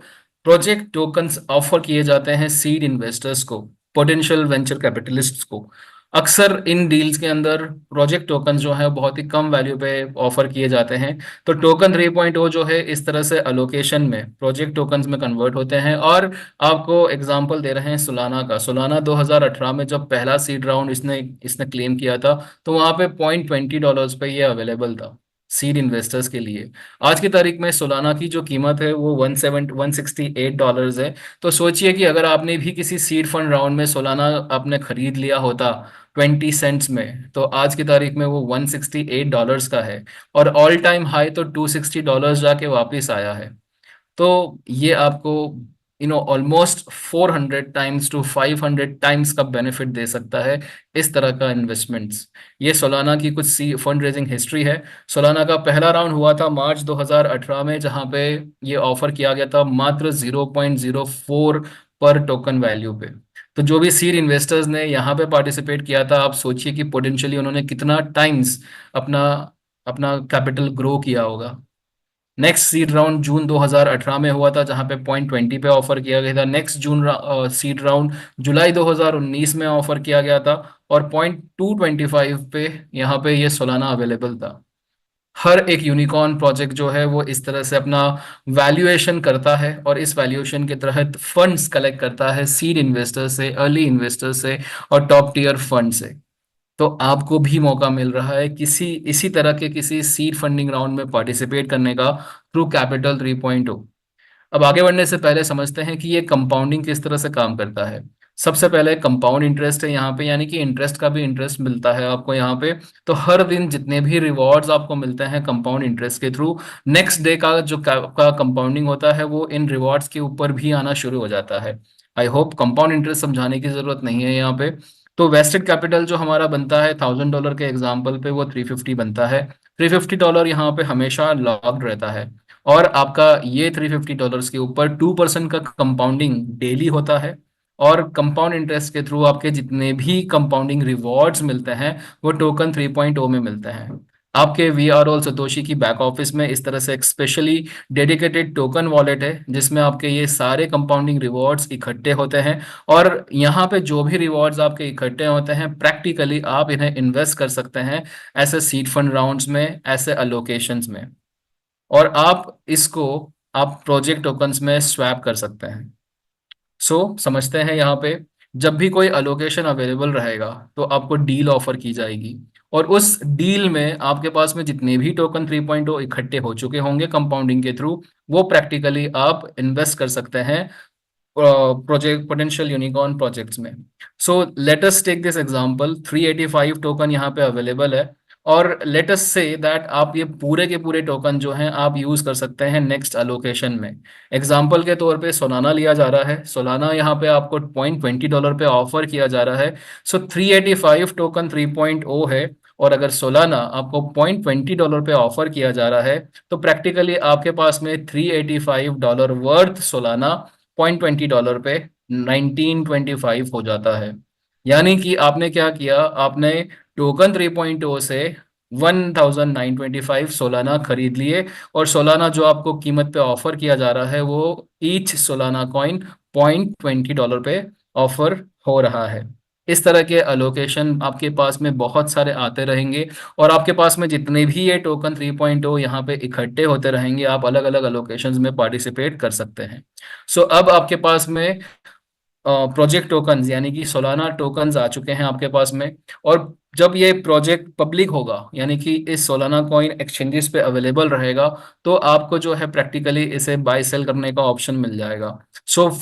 प्रोजेक्ट टोकन्स ऑफर किए जाते हैं सीड इन्वेस्टर्स को, पोटेंशियल वेंचर कैपिटलिस्ट्स को। अक्सर इन डील्स के अंदर प्रोजेक्ट टोकन जो है बहुत ही कम वैल्यू पे ऑफर किए जाते हैं। तो टोकन 3.0 जो है इस तरह से अलोकेशन में प्रोजेक्ट टोकन्स में कन्वर्ट होते हैं। और आपको एग्जांपल दे रहे हैं सोलाना का। सोलाना 2018 में जब पहला सीड राउंड इसने इसने क्लेम किया था, तो वहां पे $0.20 पे ये अवेलेबल था सीड इन्वेस्टर्स के लिए। आज की तारीख में सोलाना की जो कीमत है वो $168 है। तो सोचिए कि अगर आपने भी किसी सीड फंड राउंड में सोलाना आपने खरीद लिया होता 20 सेंट्स में, तो आज की तारीख में वो $168 का है, और ऑल टाइम हाई तो $260 जाके वापस आया है। तो ये आपको ऑलमोस्ट 400 टाइम्स टू 500 टाइम्स का बेनिफिट दे सकता है इस तरह का इन्वेस्टमेंट्स। ये सोलाना की कुछ फंड रेजिंग हिस्ट्री है। सोलाना का पहला राउंड हुआ था मार्च 2018 में, जहां पे ये ऑफर किया गया था मात्र 0.04 पर टोकन वैल्यू पे। तो जो भी सीड इन्वेस्टर्स ने यहाँ पे पार्टिसिपेट किया था, आप सोचिए कि पोटेंशियली उन्होंने कितना टाइम्स अपना अपना कैपिटल ग्रो किया होगा। नेक्स्ट सीड राउंड जून 2018 में हुआ था, जहां पे $0.20 पे ऑफर किया गया था। नेक्स्ट सीड राउंड जुलाई 2019 में ऑफर किया गया था, और $0.225 पे यहाँ पे ये सोलाना अवेलेबल था। हर एक यूनिकॉर्न प्रोजेक्ट जो है वो इस तरह से अपना वैल्यूएशन करता है और इस वैल्यूएशन के तहत फंड्स कलेक्ट करता है सीड इन्वेस्टर से, अर्ली इन्वेस्टर से और टॉप टियर फंड से। तो आपको भी मौका मिल रहा है किसी इसी तरह के किसी सीड फंडिंग राउंड में पार्टिसिपेट करने का थ्रू कैपिटल 3.0। अब आगे बढ़ने से पहले समझते हैं कि ये कंपाउंडिंग किस तरह से काम करता है। सबसे पहले कंपाउंड इंटरेस्ट है यहाँ पे, यानी कि इंटरेस्ट का भी इंटरेस्ट मिलता है आपको यहाँ पे। तो हर दिन जितने भी रिवॉर्ड्स आपको मिलते हैं कंपाउंड इंटरेस्ट के थ्रू, नेक्स्ट डे का जो का कंपाउंडिंग होता है वो इन रिवॉर्ड्स के ऊपर भी आना शुरू हो जाता है। आई होप कंपाउंड इंटरेस्ट समझाने की जरूरत नहीं है यहाँ पे। तो वेस्टेड कैपिटल जो हमारा बनता है $1000 के एग्जाम्पल पे, वो 350 बनता है। $350 यहाँ पे हमेशा लॉक्ड रहता है और आपका ये $350 के ऊपर 2% का कंपाउंडिंग डेली होता है। और कंपाउंड इंटरेस्ट के थ्रू आपके जितने भी कंपाउंडिंग रिवॉर्ड्स मिलते हैं वो टोकन 3.0 में मिलते हैं। आपके वीआरओ सतोशी की बैक ऑफिस में इस तरह से एक स्पेशली डेडिकेटेड टोकन वॉलेट है जिसमें आपके ये सारे कंपाउंडिंग रिवॉर्ड्स इकट्ठे होते हैं। और यहाँ पे जो भी रिवॉर्ड्स आपके इकट्ठे होते हैं प्रैक्टिकली आप इन्हें इन्वेस्ट कर सकते हैं ऐसे सीड फंड राउंड्स में, ऐसे अलोकेशंस में। और आप प्रोजेक्ट टोकन्स में स्वैप कर सकते हैं। समझते हैं यहाँ पे, जब भी कोई अलोकेशन अवेलेबल रहेगा तो आपको डील ऑफर की जाएगी और उस डील में आपके पास में जितने भी टोकन 3.0 इकट्ठे हो चुके होंगे कंपाउंडिंग के थ्रू, वो प्रैक्टिकली आप इन्वेस्ट कर सकते हैं प्रोजेक्ट पोटेंशियल यूनिकॉर्न प्रोजेक्ट्स में। So let us take this example, 385 token यहाँ पे अवेलेबल है और लेट अस से दैट आप ये पूरे के पूरे टोकन जो हैं आप यूज कर सकते हैं नेक्स्ट अलोकेशन में। एग्जांपल के तौर पे सोलाना लिया जा रहा है, सोलाना यहाँ पे आपको $0.20 पे ऑफर किया जा रहा है। सो 385 टोकन 3.0 है और अगर सोलाना आपको $0.20 पे ऑफर किया जा रहा है तो प्रैक्टिकली आपके पास में $385 वर्थ सोलाना $0.20 पे 1925 हो जाता है। यानी कि आपने क्या किया, आपने टोकन 3.0 से 1925 सोलाना खरीद लिए और सोलाना जो आपको कीमत पे ऑफर किया जा रहा है वो ईच सोलाना कॉइन $0.20 पे ऑफर हो रहा है। इस तरह के अलोकेशन आपके पास में बहुत सारे आते रहेंगे और आपके पास में जितने भी ये टोकन 3.0 यहाँ पे इकट्ठे होते रहेंगे आप अलग अलग अलोकेशंस में पार्टिसिपेट कर सकते हैं। अब आपके पास में प्रोजेक्ट टोकन्स यानी कि सोलाना टोकन्स आ चुके हैं आपके पास में। और जब ये प्रोजेक्ट पब्लिक होगा यानी कि इस सोलाना कॉइन एक्सचेंजेस पे अवेलेबल रहेगा तो आपको जो है प्रैक्टिकली इसे बाय सेल करने का ऑप्शन मिल जाएगा।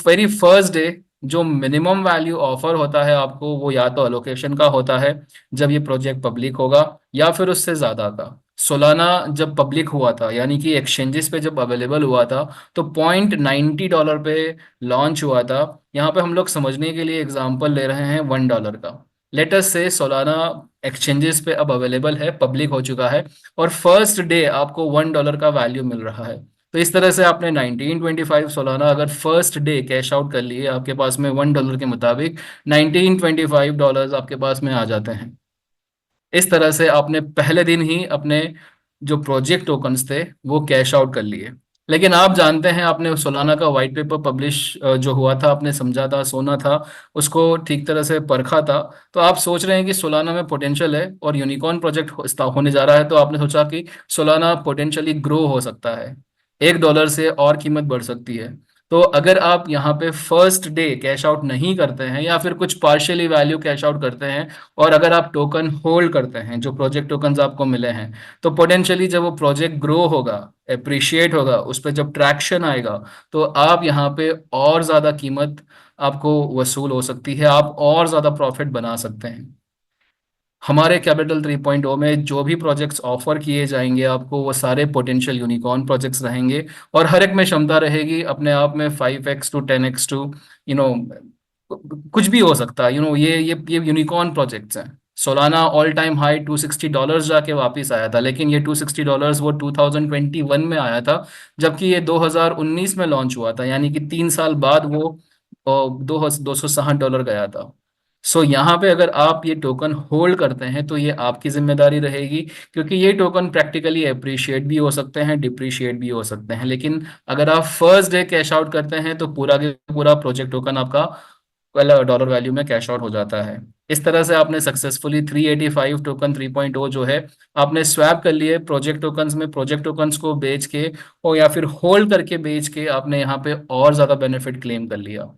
वेरी फर्स्ट डे जो मिनिमम वैल्यू ऑफर होता है आपको वो या तो अलोकेशन का होता है जब ये प्रोजेक्ट पब्लिक होगा या फिर उससे ज्यादा का। सोलाना जब पब्लिक हुआ था यानी कि एक्सचेंजेस पे जब अवेलेबल हुआ था तो $0.90 पे लॉन्च हुआ था। यहाँ पे हम लोग समझने के लिए एग्जांपल ले रहे हैं $1 का। लेटेस्ट से सोलाना एक्सचेंजेस पे अब अवेलेबल है, पब्लिक हो चुका है और फर्स्ट डे आपको $1 का वैल्यू मिल रहा है। तो इस तरह से आपने 1925 सोलाना अगर फर्स्ट डे कैश आउट कर लिए आपके पास में $1 के मुताबिक $1925 आपके पास में आ जाते हैं। इस तरह से आपने पहले दिन ही अपने जो प्रोजेक्ट टोकन्स थे वो कैश आउट कर लिए। लेकिन आप जानते हैं आपने सोलाना का व्हाइट पेपर पब्लिश जो हुआ था, आपने समझा था, सोना था, उसको ठीक तरह से परखा था। तो आप सोच रहे हैं कि सोलाना में पोटेंशियल है और यूनिकॉर्न प्रोजेक्ट होने जा रहा है तो आपने सोचा कि सोलाना पोटेंशियली ग्रो हो सकता है, $1 से और कीमत बढ़ सकती है। तो अगर आप यहाँ पे फर्स्ट डे कैश आउट नहीं करते हैं या फिर कुछ पार्शियली वैल्यू कैश आउट करते हैं और अगर आप टोकन होल्ड करते हैं जो प्रोजेक्ट टोकन्स आपको मिले हैं तो पोटेंशियली जब वो प्रोजेक्ट ग्रो होगा, अप्रिशिएट होगा, उस पर जब ट्रैक्शन आएगा तो आप यहाँ पे और ज़्यादा कीमत आपको वसूल हो सकती है, आप और ज़्यादा प्रॉफिट बना सकते हैं। हमारे कैपिटल 3.0 में जो भी प्रोजेक्ट्स ऑफर किए जाएंगे आपको वो सारे पोटेंशियल यूनिकॉर्न प्रोजेक्ट्स रहेंगे और हर एक में क्षमता रहेगी अपने आप में 5x to 10x to you know कुछ भी हो सकता है। ये यूनिकॉर्न प्रोजेक्ट्स हैं। सोलाना ऑल टाइम हाई $260 जाके वापस आया था, लेकिन ये $260 वो 2021 में आया था जबकि ये 2019 में लॉन्च हुआ था, यानी कि 3 साल बाद वो $260 गया था। यहाँ पे अगर आप ये टोकन होल्ड करते हैं तो ये आपकी जिम्मेदारी रहेगी क्योंकि ये टोकन प्रैक्टिकली अप्रिशिएट भी हो सकते हैं, डिप्रिशिएट भी हो सकते हैं। लेकिन अगर आप फर्स्ट डे कैश आउट करते हैं तो पूरा के पूरा प्रोजेक्ट टोकन आपका $1 वैल्यू में कैश आउट हो जाता है। इस तरह से आपने सक्सेसफुली 385 टोकन 3.0 जो है आपने स्वैप कर लिए प्रोजेक्ट टोकन्स में। प्रोजेक्ट टोकन्स को बेच के और या फिर होल्ड करके बेच के आपने यहाँ पे और ज्यादा बेनिफिट क्लेम कर लिया।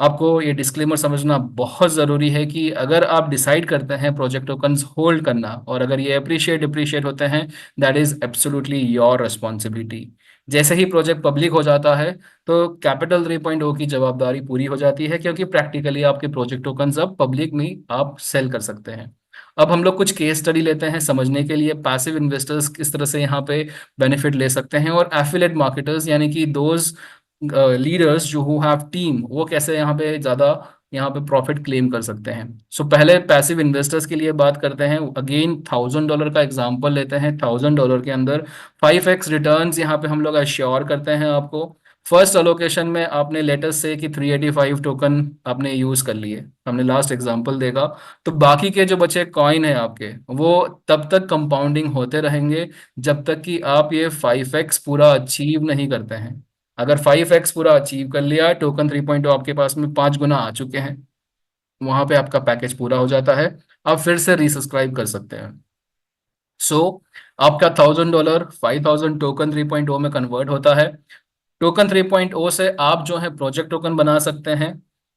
आपको ये डिस्क्लेमर समझना बहुत ज़रूरी है कि अगर आप डिसाइड करते हैं प्रोजेक्ट टोकन्स होल्ड करना और अगर ये डिप्रिशिएट होते हैं, that is absolutely your responsibility. जैसे ही प्रोजेक्ट पब्लिक हो जाता है तो कैपिटल 3.0 की जवाबदारी पूरी हो जाती है, क्योंकि प्रैक्टिकली आपके प्रोजेक्ट टोकन्स अब पब्लिक में आप सेल कर सकते हैं। अब हम लोग कुछ केस स्टडी लेते हैं समझने के लिए पैसिव इन्वेस्टर्स किस तरह से यहाँ पे बेनिफिट ले सकते हैं, और एफिलिएट मार्केटर्स यानी कि दोज लीडर्स जो हु हैव टीम वो कैसे यहाँ पे प्रॉफिट क्लेम कर सकते हैं। सो पहले पैसिव इन्वेस्टर्स के लिए बात करते हैं। अगेन $1000 का एग्जांपल लेते हैं। $1000 के अंदर 5x रिटर्न्स यहाँ पे हम लोग अश्योर करते हैं आपको। फर्स्ट अलोकेशन में आपने लेटेस्ट से कि 385 टोकन आपने यूज कर लिए, हमने लास्ट एग्जांपल देखा। तो बाकी के जो बचे कॉइन है आपके, वो तब तक कंपाउंडिंग होते रहेंगे जब तक कि आप ये 5x पूरा अचीव नहीं करते हैं। अगर 5x पूरा अचीव कर लिया, टोकन 3.0 आपके पास में 5 गुना आ चुके हैं, वहां पे आपका पैकेज पूरा हो जाता है, आप फिर से रीसब्सक्राइब कर सकते हैं। सो आपका $1000 5000 टोकन 3.0 में कन्वर्ट होता है। टोकन 3.0 से आप जो है प्रोजेक्ट टोकन बना सकते हैं,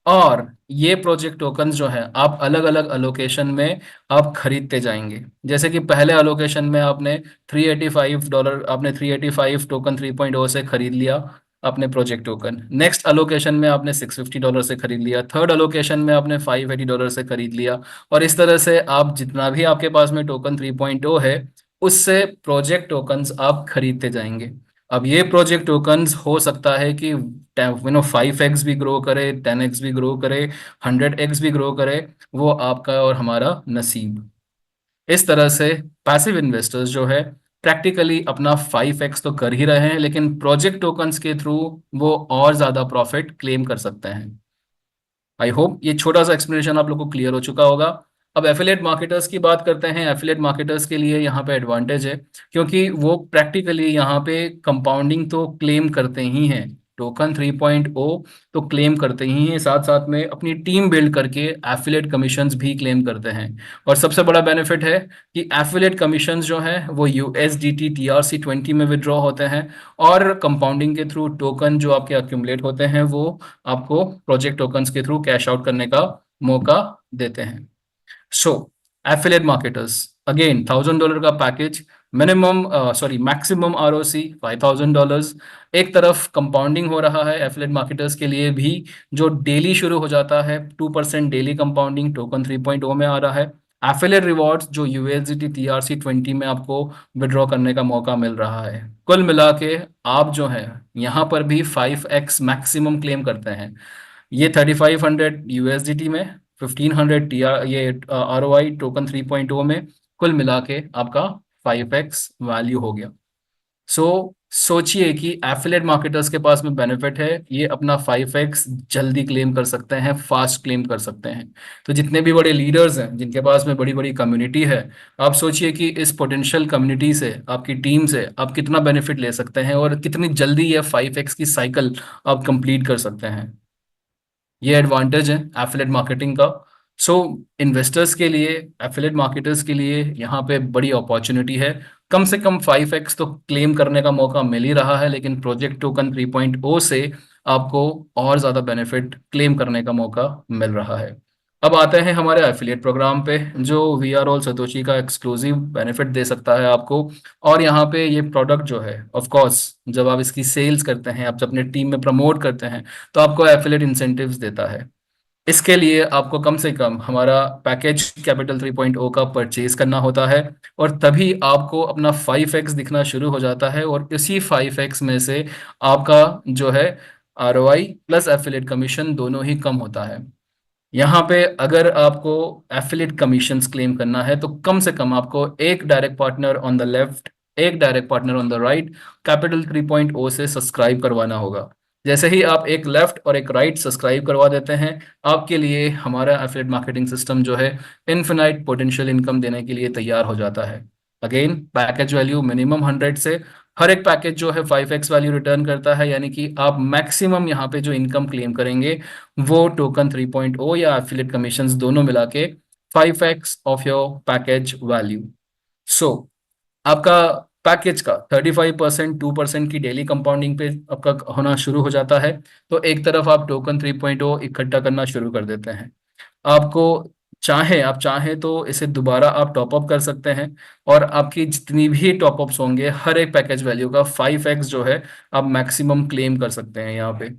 और ये प्रोजेक्ट टोकन जो है आप अलग अलग अलोकेशन में आप खरीदते जाएंगे। जैसे कि पहले अलोकेशन में आपने $385 आपने 385 टोकन 3.0 से खरीद लिया अपने प्रोजेक्ट टोकन। नेक्स्ट अलोकेशन में आपने $650 से खरीद लिया। थर्ड अलोकेशन में आपने $580 से खरीद लिया। और इस तरह से आप जितना भी आपके पास में टोकन 3.0 है उससे प्रोजेक्ट टोकन्स आप खरीदते जाएंगे। अब ये प्रोजेक्ट टोकन्स हो सकता है कि 5x भी ग्रो करे, 10x भी ग्रो करे, 100x भी ग्रो करे, वो आपका और हमारा नसीब। इस तरह से पैसिव इन्वेस्टर्स जो है प्रैक्टिकली अपना 5x तो कर ही रहे हैं, लेकिन प्रोजेक्ट टोकन्स के थ्रू वो और ज्यादा प्रॉफिट क्लेम कर सकते हैं। आई होप ये छोटा सा एक्सप्लेनेशन आप लोग को क्लियर हो चुका होगा। अब एफिलिएट मार्केटर्स की बात करते हैं। एफिलिएट मार्केटर्स के लिए यहाँ पे एडवांटेज है, क्योंकि वो प्रैक्टिकली यहाँ पे कंपाउंडिंग तो क्लेम करते ही हैं, टोकन 3.0 तो क्लेम करते ही हैं, साथ साथ में अपनी टीम बिल्ड करके एफिलिएट कमीशंस भी क्लेम करते हैं। और सबसे बड़ा बेनिफिट है कि एफिलिएट कमीशंस जो है वो USDT TRC20 में विड्रॉ होते हैं, और कंपाउंडिंग के थ्रू टोकन जो आपके अक्यूमुलेट होते हैं वो आपको प्रोजेक्ट टोकन्स के थ्रू कैश आउट करने का मौका देते हैं। सो एफिलिएट मार्केटर्स अगेन $1000 का पैकेज, मैक्सिमम ROC $5000। एक तरफ कंपाउंडिंग हो रहा है एफिलिएट मार्केटर्स के लिए भी, जो डेली शुरू हो जाता है 2% डेली कंपाउंडिंग टोकन 3.0 में आ रहा है। एफिलिएट रिवॉर्ड्स जो USDT TRC20 में आपको विड्रॉ करने का मौका मिल रहा है। कुल मिला के आप जो है यहाँ पर भी 5x मैक्सिमम क्लेम करते हैं। ये 3500 USDT में, 1500 ये ROI टोकन 3.0 में, कुल मिला के आपका 5x वैल्यू हो गया। सोचिए कि एफिलिएट मार्केटर्स के पास में बेनिफिट है, ये अपना 5x जल्दी क्लेम कर सकते हैं, फास्ट क्लेम कर सकते हैं। तो जितने भी बड़े लीडर्स हैं जिनके पास में बड़ी बड़ी कम्युनिटी है, आप सोचिए कि इस पोटेंशियल कम्युनिटी से, आपकी टीम से आप कितना बेनिफिट ले सकते हैं और कितनी जल्दी ये 5x की साइकिल आप कंप्लीट कर सकते हैं। ये एडवांटेज है एफिलिएट मार्केटिंग का। सो इन्वेस्टर्स के लिए, एफिलिएट मार्केटर्स के लिए यहाँ पे बड़ी अपॉर्चुनिटी है। कम से कम 5x तो क्लेम करने का मौका मिल ही रहा है, लेकिन प्रोजेक्ट टोकन 3.0 से आपको और ज़्यादा बेनिफिट क्लेम करने का मौका मिल रहा है। अब आते हैं हमारे एफिलिएट प्रोग्राम पे, जो वी आर ऑल सतोशी का एक्सक्लूसिव बेनिफिट दे सकता है आपको। और यहाँ पे ये प्रोडक्ट जो है, ऑफ कोर्स जब आप इसकी सेल्स करते हैं, आप जब अपने टीम में प्रमोट करते हैं, तो आपको एफिलिएट इंसेंटिव्स देता है। इसके लिए आपको कम से कम हमारा पैकेज कैपिटल 3.0 का परचेज करना होता है, और तभी आपको अपना 5x दिखना शुरू हो जाता है, और इसी 5x में से आपका जो है ROI प्लस एफिलिएट कमीशन दोनों ही कम होता है। यहाँ पे अगर आपको एफिलिएट कमीशंस क्लेम करना है तो कम से कम आपको एक direct partner on the left, एक direct partner on the right capital 3.0 से सब्सक्राइब करवाना होगा। जैसे ही आप एक लेफ्ट और एक राइट सब्सक्राइब करवा देते हैं, आपके लिए हमारा एफिलिएट मार्केटिंग सिस्टम जो है इनफिनाइट पोटेंशियल इनकम देने के लिए तैयार हो जाता है। अगेन पैकेज वैल्यू मिनिमम 100 से हर एक पैकेज जो है 5x वैल्यू रिटर्न करता है, यानी कि आप मैक्सिमम यहाँ पे जो इनकम क्लेम करेंगे वो टोकन 3.0 या एफिलिएट कमीशंस दोनों मिला के 5x of your package value. So आपका पैकेज का 35% 2% की डेली कंपाउंडिंग पे आपका होना शुरू हो जाता है। तो एक तरफ आप टोकन 3.0 इकट्ठा करना शुरू कर देते हैं। आपको आप चाहें तो इसे दोबारा आप टॉपअप कर सकते हैं, और आपकी जितनी भी टॉपअप्स होंगे हर एक पैकेज वैल्यू का 5x जो है आप मैक्सिमम क्लेम कर सकते हैं यहाँ पे।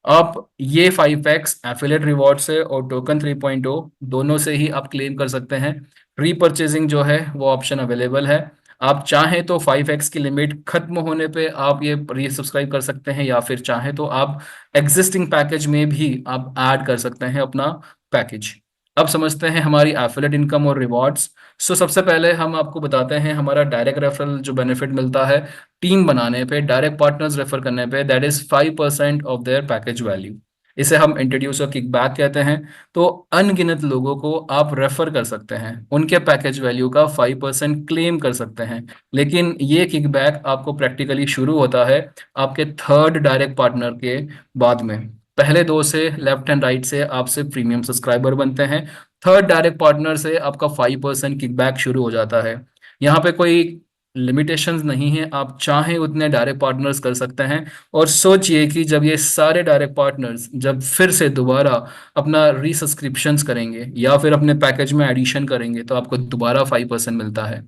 आप ये 5x एफिलिएट रिवॉर्ड से और टोकन 3.0 दोनों से ही आप क्लेम कर सकते हैं। रीपर्चेजिंग जो है वो ऑप्शन अवेलेबल है। आप चाहें तो 5x की लिमिट खत्म होने पे आप ये रीसब्सक्राइब कर सकते हैं, या फिर चाहें तो आप एग्जिस्टिंग पैकेज में भी आप ऐड कर सकते हैं अपना पैकेज। अब समझते हैं हमारी एफिलिएट इनकम और रिवॉर्ड्स। सो सबसे पहले हम आपको बताते हैं हमारा डायरेक्ट रेफरल जो बेनिफिट मिलता है टीम बनाने पे, डायरेक्ट पार्टनर्स रेफर करने पे, that is 5% of their package value. इसे हम इंट्रोड्यूस और किकबैक कहते हैं। तो अनगिनत लोगों को आप रेफर कर सकते हैं, उनके पैकेज वैल्यू का 5% क्लेम कर सकते हैं। लेकिन ये किकबैक आपको प्रैक्टिकली शुरू होता है आपके थर्ड डायरेक्ट पार्टनर के बाद में। पहले दो से लेफ्ट एंड राइट से आपसे प्रीमियम सब्सक्राइबर बनते हैं, थर्ड डायरेक्ट पार्टनर से आपका 5% किकबैक शुरू हो जाता है। यहाँ पे कोई लिमिटेशंस नहीं है, आप चाहें उतने डायरेक्ट पार्टनर्स कर सकते हैं। और सोचिए कि जब ये सारे डायरेक्ट पार्टनर्स जब फिर से दोबारा अपना रीसब्सक्रिप्शंस करेंगे या फिर अपने पैकेज में एडिशन करेंगे तो आपको दोबारा 5% मिलता है।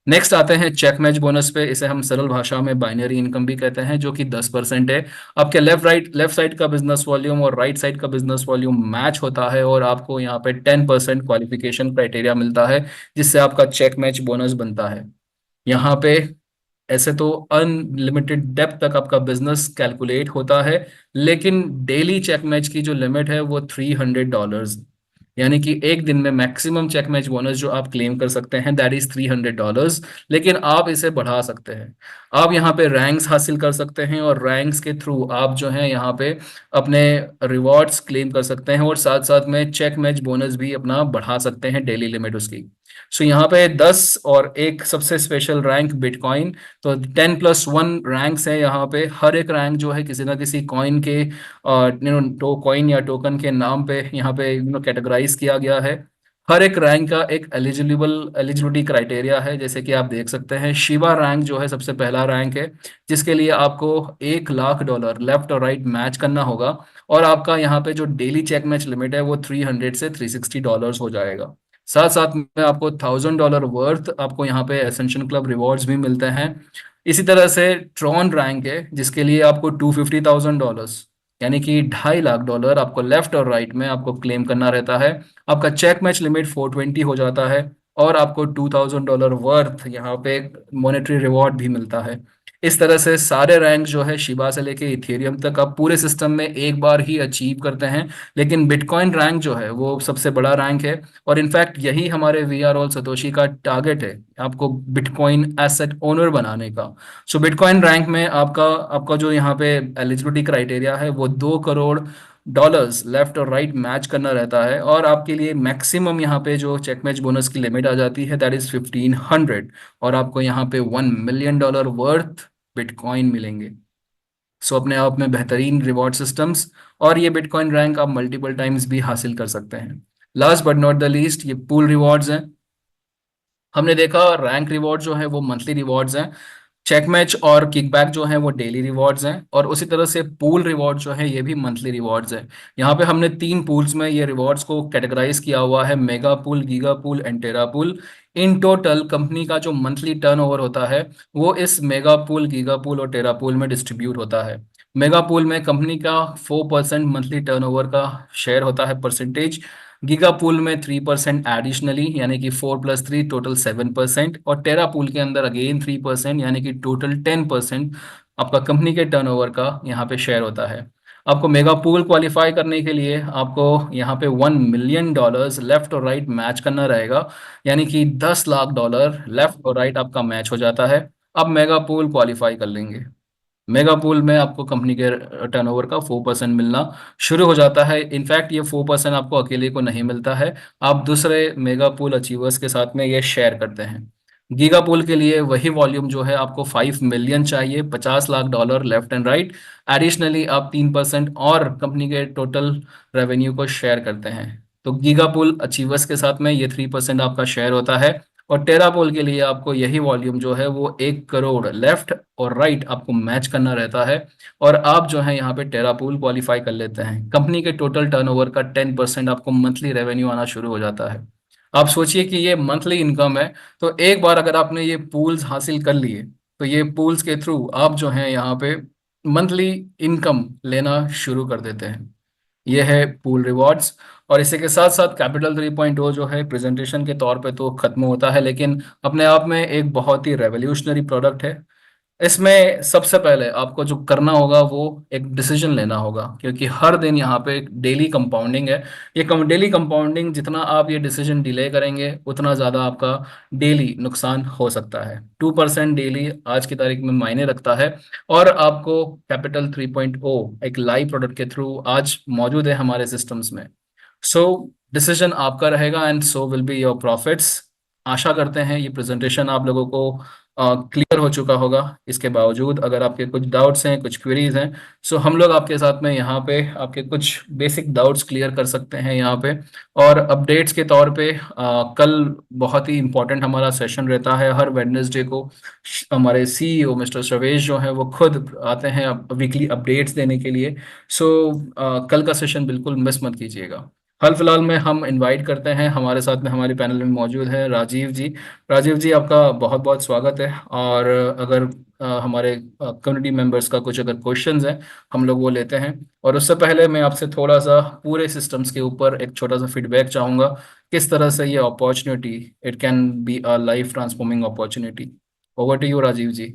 नेक्स्ट आते हैं चेक मैच बोनस पे। इसे हम सरल भाषा में बाइनरी इनकम भी कहते हैं, जो कि 10% है। आपके लेफ्ट साइड का बिजनेस वॉल्यूम और राइट साइड का बिजनेस वॉल्यूम मैच होता है और आपको यहाँ पे 10% क्वालिफिकेशन क्राइटेरिया मिलता है, जिससे आपका चेक मैच बोनस बनता है। यहाँ पे ऐसे तो अनलिमिटेड डेप्थ तक आपका बिजनेस कैलकुलेट होता है, लेकिन डेली चेक मैच की जो लिमिट है वो $300, यानी कि एक दिन में मैक्सिमम चेक मैच बोनस जो आप क्लेम कर सकते हैं दैट इज $300। लेकिन आप इसे बढ़ा सकते हैं, आप यहाँ पे रैंक्स हासिल कर सकते हैं और रैंक्स के थ्रू आप जो है यहाँ पे अपने रिवॉर्ड्स क्लेम कर सकते हैं और साथ साथ में चेक मैच बोनस भी अपना बढ़ा सकते हैं डेली लिमिट उसकी। सो यहाँ पे 10 और एक सबसे स्पेशल रैंक बिटकॉइन, तो 10+1 रैंक्स है यहाँ पे। हर एक रैंक जो है किसी ना किसी कॉइन के कॉइन या टोकन के नाम पे यहाँ पे कैटेगराइज किया गया है। हर एक रैंक का एक एलिजिबिलिटी क्राइटेरिया है, जैसे कि आप देख सकते हैं शिवा रैंक जो है सबसे पहला रैंक है, जिसके लिए आपको $1 लाख लेफ्ट और राइट मैच करना होगा, और आपका यहाँ पे जो डेली चेक मैच लिमिट है वो 300 से $360 हो जाएगा। साथ साथ में आपको $1000 वर्थ आपको यहाँ पे एसेंशियल क्लब रिवॉर्ड्स भी मिलते हैं। इसी तरह से ट्रॉन रैंक है जिसके लिए आपको $250,000 यानी कि $2.5 लाख आपको लेफ्ट और राइट में आपको क्लेम करना रहता है। आपका चेक मैच लिमिट 420 हो जाता है और आपको $2000 वर्थ यहाँ पे मॉनेटरी रिवॉर्ड भी मिलता है। इस तरह से सारे रैंक जो है शिबा से लेके इथेरियम तक आप पूरे सिस्टम में एक बार ही अचीव करते हैं। लेकिन बिटकॉइन रैंक जो है वो सबसे बड़ा रैंक है, और इनफैक्ट यही हमारे वी आर ऑल सतोशी का टारगेट है, आपको बिटकॉइन एसेट ओनर बनाने का। सो बिटकॉइन रैंक में आपका आपका जो यहाँ पे एलिजिबिलिटी क्राइटेरिया है वो $2 करोड़ लेफ्ट और राइट मैच करना रहता है, और आपके लिए मैक्सिमम यहाँ पे जो चेक मैच बोनस की लिमिट आ जाती है दैट इज 1500, और आपको यहाँ पे $1 मिलियन वर्थ बिटकॉइन मिलेंगे। सो अपने आप में बेहतरीन रिवॉर्ड सिस्टम्स, और ये बिटकॉइन रैंक आप मल्टीपल टाइम्स भी हासिल कर सकते हैं। Last but not the least, ये पूल रिवॉर्ड्स हैं। हमने देखा रैंक रिवॉर्ड जो है वो मंथली रिवॉर्ड्स हैं, चेक मैच और किकबैक जो है वो डेली रिवॉर्ड्स हैं, और उसी तरह से पूल रिवॉर्ड जो है ये भी मंथली रिवॉर्ड्स हैं। यहाँ पे हमने 3 पूल्स में ये रिवॉर्ड्स को कैटेगराइज किया हुआ है, mega pool, giga pool and tera pool. इन टोटल कंपनी का जो मंथली टर्नओवर होता है वो इस मेगा पूल, गीगा पूल और टेरा पूल में डिस्ट्रीब्यूट होता है। मेगा पूल में कंपनी का 4% मंथली टर्नओवर का शेयर होता है परसेंटेज, गीगा पूल में 3% एडिशनली यानी कि 4+3 टोटल 7%, और टेरा पूल के अंदर अगेन 3% यानी कि टोटल 10% आपका कंपनी के टर्नओवर का यहाँ पे शेयर होता है। आपको मेगा पूल क्वालिफाई करने के लिए आपको यहाँ पे $1 मिलियन लेफ्ट और राइट मैच करना रहेगा, यानी कि $10 लाख लेफ्ट और राइट आपका मैच हो जाता है। अब मेगा पूल क्वालिफाई कर लेंगे, मेगा पूल में आपको कंपनी के टर्नओवर का 4% मिलना शुरू हो जाता है। इनफैक्ट ये 4% आपको अकेले को नहीं मिलता है, आप दूसरे मेगा पूल अचीवर्स के साथ में ये शेयर करते हैं। गीगापूल के लिए वही वॉल्यूम जो है आपको 5 मिलियन चाहिए, $50 lakh left and right. Additionally आप 3% और कंपनी के टोटल रेवेन्यू को शेयर करते हैं। तो गीगापूल अचीवर्स के साथ में ये 3% आपका शेयर होता है। और टेरापोल के लिए आपको यही वॉल्यूम जो है वो 1 करोड़ लेफ्ट और राइट आपको मैच करना रहता है। और आप जो है यहाँ पे टेरापूल क्वालिफाई कर लेते हैं। कंपनी के टोटल टर्नओवर का 10% आपको मंथली रेवेन्यू आना शुरू हो जाता है। आप सोचिए कि ये मंथली इनकम है। तो एक बार अगर आपने ये पूल्स हासिल कर लिए, तो ये पूल्स के थ्रू आप जो है यहाँ पे मंथली इनकम लेना शुरू कर देते हैं। ये है पूल रिवॉर्ड्स। और इसी के साथ साथ कैपिटल 3.0 जो है प्रेजेंटेशन के तौर पे तो खत्म होता है, लेकिन अपने आप में एक बहुत ही रेवोल्यूशनरी प्रोडक्ट है। इसमें सबसे पहले आपको जो करना होगा वो एक डिसीजन लेना होगा, क्योंकि हर दिन यहाँ पे डेली कंपाउंडिंग है। ये डेली कंपाउंडिंग, जितना आप ये डिसीजन डिले करेंगे उतना ज़्यादा आपका डेली नुकसान हो सकता है। 2% डेली आज की तारीख में मायने रखता है। और आपको कैपिटल 3.0 एक लाइव प्रोडक्ट के थ्रू आज मौजूद है हमारे सिस्टम्स में। सो डिसीजन आपका रहेगा and so will be your profits. आशा करते हैं ये प्रेजेंटेशन आप लोगों को क्लियर हो चुका होगा। इसके बावजूद अगर आपके कुछ डाउट्स हैं, कुछ क्वेरीज हैं, सो हम लोग आपके साथ में यहाँ पे आपके कुछ बेसिक डाउट्स क्लियर कर सकते हैं यहाँ पे। और अपडेट्स के तौर पे कल बहुत ही इंपॉर्टेंट हमारा सेशन रहता है हर वेडनेसडे को। हमारे सीईओ मिस्टर सर्वेश जो है वो खुद आते हैं वीकली अपडेट्स देने के लिए। सो कल का सेशन बिल्कुल मिस मत कीजिएगा। हाल फिलहाल में हम इनवाइट करते हैं, हमारे साथ में हमारे पैनल में मौजूद है राजीव जी। राजीव जी, आपका बहुत बहुत स्वागत है। और अगर हमारे कम्युनिटी मेंबर्स का कुछ अगर क्वेश्चंस हैं, हम लोग वो लेते हैं। और उससे पहले मैं आपसे थोड़ा सा पूरे सिस्टम्स के ऊपर एक छोटा सा फीडबैक चाहूँगा, किस तरह से ये opportunity it can be a life transforming opportunity. Over to you Rajiv ji.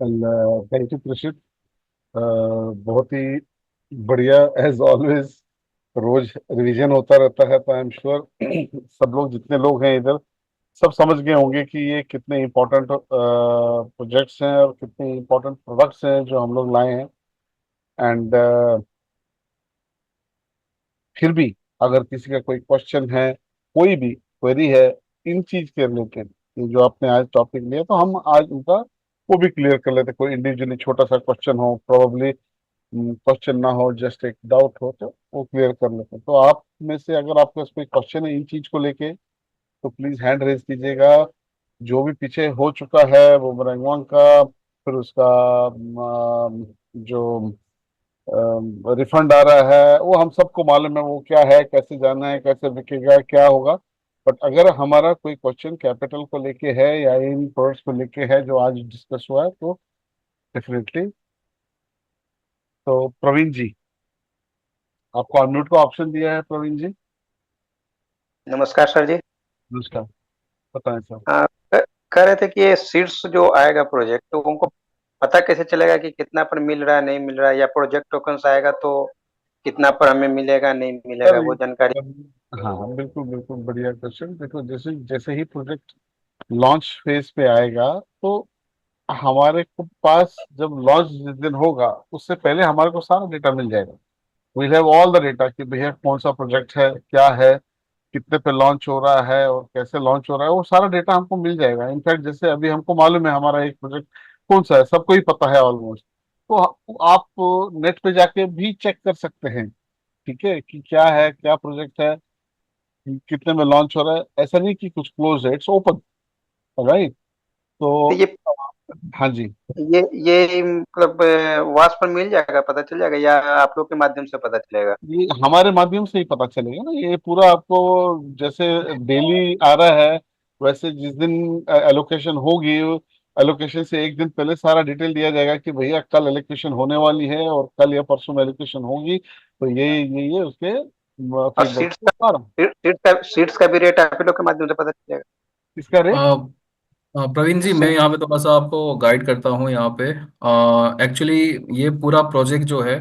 Thank you Krishit. बहुत ही बढ़िया एज ऑलवेज। रोज रिवीजन होता रहता है, तो आई एम श्योर सब लोग, जितने लोग हैं इधर, सब समझ गए होंगे कि ये कितने इम्पोर्टेंट प्रोजेक्ट्स हैं और कितने इम्पोर्टेंट प्रोडक्ट्स हैं जो हम लोग लाए हैं। एंड फिर भी अगर किसी का कोई क्वेश्चन है, कोई भी क्वेरी है इन चीज के रिलेटेड, जो आपने आज टॉपिक लिया, तो हम आज उनका वो भी क्लियर कर लेते। कोई इंडिविजुअली छोटा सा क्वेश्चन हो, प्रोबेबली क्वेश्चन ना हो, जस्ट एक डाउट हो, तो वो क्लियर कर लेते हैं। तो आप में से अगर आपको इसमें क्वेश्चन है इन चीज को लेके, तो प्लीज हैंड रेज कीजिएगा। जो भी पीछे हो चुका है वो बुमरंग का, फिर उसका जो रिफंड आ रहा है, वो हम सबको मालूम है वो क्या है, कैसे जाना है, कैसे बिकेगा, क्या होगा। बट अगर हमारा कोई क्वेश्चन कैपिटल को लेके है या इन प्रोडक्ट्स को लेके है जो आज डिस्कस हुआ है, तो डेफिनेटली। तो प्रवीण जी, आपको अनम्यूट का ऑप्शन दिया है। प्रवीण जी, नमस्कार सर जी। नमस्कार, बताएं सर। हाँ, कह रहे थे कि ये सीड्स जो आएगा प्रोजेक्ट, तो उनको पता कैसे चलेगा कि कितना पर मिल रहा है, नहीं मिल रहा है, या प्रोजेक्ट टोकन्स आएगा तो कितना पर हमें मिलेगा, नहीं मिलेगा, वो जानकारी। हाँ हाँ, बिल्कुल बिल्कुल बढ़िया क्वेश्चन। देखो, जैसे जैसे ही प्रोजेक्ट लॉन्च फेज पे आएगा, तो हमारे को पास जब लॉन्च जिस दिन होगा उससे पहले हमारे को सारा डेटा मिल जाएगा। We have all the data कि भैया कौन सा प्रोजेक्ट है, क्या है, कितने पे लॉन्च हो रहा है और कैसे लॉन्च हो रहा है, वो सारा डेटा हमको मिल जाएगा। इनफैक्ट जैसे अभी हमको मालूम है हमारा एक प्रोजेक्ट कौन सा है, सबको ही पता है ऑलमोस्ट। तो आप नेट पे जाके भी चेक कर सकते हैं, ठीक है, कि क्या है, क्या प्रोजेक्ट है, कितने में लॉन्च हो रहा है। ऐसा नहीं कि कुछ क्लोज है, इट्स ओपन, राइट। तो तो हाँ जी, ये मतलब वास पर मिल जाएगा, पता चल जाएगा, या आप लोग के माध्यम से पता चलेगा? ये हमारे माध्यम से ही पता चलेगा ना। ये पूरा आपको जैसे डेली आ रहा है, वैसे जिस दिन एलोकेशन होगी, एलोकेशन से एक दिन पहले सारा डिटेल दिया जाएगा कि भैया कल एलोकेशन होने वाली है और कल या परसों में एलोकेशन होगी, तो ये उसके और फीडबैक सारा। सीट्स का भी रेट आप लोग के माध्यम से पता चलेगा? इसका रेट प्रवीण जी, मैं यहाँ पे थोड़ा सा आपको गाइड करता हूँ यहाँ पे। एक्चुअली ये पूरा प्रोजेक्ट जो है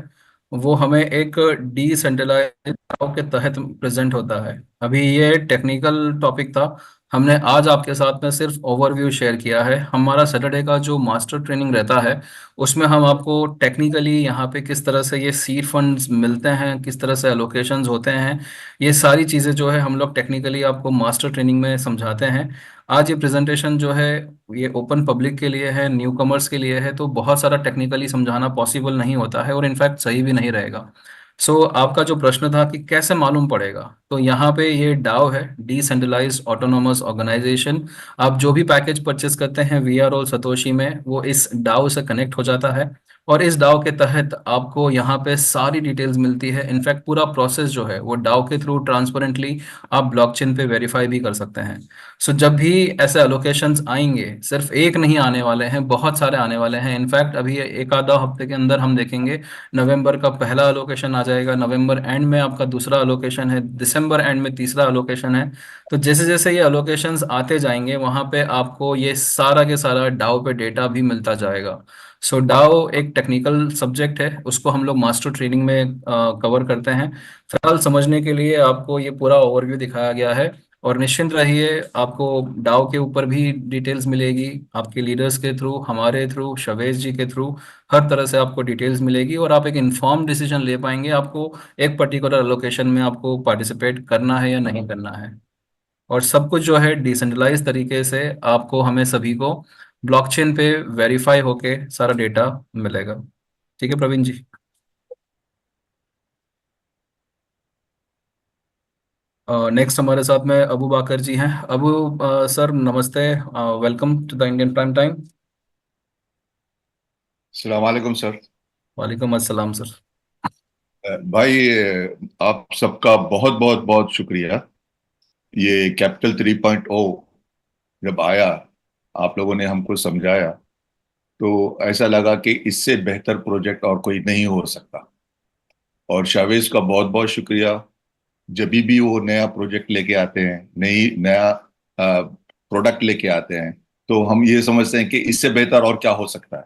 वो हमें एक डिसेंट्रलाइज डाउ के तहत प्रेजेंट होता है। अभी ये टेक्निकल टॉपिक था, हमने आज आपके साथ में सिर्फ ओवरव्यू शेयर किया है। हमारा सैटरडे का जो मास्टर ट्रेनिंग रहता है उसमें हम आपको टेक्निकली यहाँ पे किस तरह से ये सीड फंड्स मिलते हैं, किस तरह से एलोकेशंस होते हैं, ये सारी चीज़ें जो है हम लोग टेक्निकली आपको मास्टर ट्रेनिंग में समझाते हैं। आज ये प्रेजेंटेशन जो है ये ओपन पब्लिक के लिए है, न्यू कमर्स के लिए है, तो बहुत सारा टेक्निकली समझाना पॉसिबल नहीं होता है और इनफैक्ट सही भी नहीं रहेगा। आपका जो प्रश्न था कि कैसे मालूम पड़ेगा, तो यहाँ पे ये डाओ है, डिसेंट्रलाइज्ड ऑटोनोमस ऑर्गेनाइजेशन। आप जो भी पैकेज परचेस करते हैं वी आर ऑल सतोशी में, वो इस डाओ से कनेक्ट हो जाता है और इस डाओ के तहत आपको यहाँ पे सारी डिटेल्स मिलती है। इनफैक्ट पूरा प्रोसेस जो है वो डाओ के थ्रू ट्रांसपेरेंटली आप ब्लॉकचेन पे वेरीफाई भी कर सकते हैं। जब भी ऐसे एलोकेशंस आएंगे, सिर्फ एक नहीं आने वाले हैं, बहुत सारे आने वाले हैं। इनफैक्ट अभी एक आधा हफ्ते के अंदर हम देखेंगे नवंबर का पहला अलोकेशन आ जाएगा, नवंबर एंड में आपका दूसरा अलोकेशन है, दिसंबर एंड में तीसरा अलोकेशन है। तो जैसे जैसे ये अलोकेशंस आते जाएंगे वहां पे आपको ये सारा के सारा डाउ पे डेटा भी मिलता जाएगा। डाउ एक टेक्निकल सब्जेक्ट है, उसको हम लोग मास्टर ट्रेनिंग में कवर करते हैं। फिलहाल समझने के लिए आपको ये पूरा ओवरव्यू दिखाया गया है और निश्चिंत रहिए, आपको डाउ के ऊपर भी डिटेल्स मिलेगी आपके लीडर्स के थ्रू, हमारे थ्रू, शवेश जी के थ्रू, हर तरह से आपको डिटेल्स मिलेगी और आप एक इन्फॉर्म डिसीजन ले पाएंगे आपको एक पर्टिकुलर लोकेशन में आपको पार्टिसिपेट करना है या नहीं करना है। और सब कुछ जो है डिसेंट्रलाइज तरीके से आपको, हमें सभी को ब्लॉकचेन पे वेरीफाई होके सारा डेटा मिलेगा। ठीक है प्रवीण जी। नेक्स्ट हमारे साथ में अबू बाकर जी हैं। अबू सर नमस्ते, welcome to the Indian prime time. अस्सलाम वालेकुम सर। वालेकुम अस्सलाम सर। भाई, आप सबका बहुत बहुत बहुत शुक्रिया। ये कैपिटल 3.0 जब आया, आप लोगों ने हमको समझाया, तो ऐसा लगा कि इससे बेहतर प्रोजेक्ट और कोई नहीं हो सकता। और शावेज का बहुत बहुत शुक्रिया। जब भी वो नया प्रोजेक्ट लेके आते हैं, नया प्रोडक्ट लेके आते हैं, तो हम ये समझते हैं कि इससे बेहतर और क्या हो सकता है।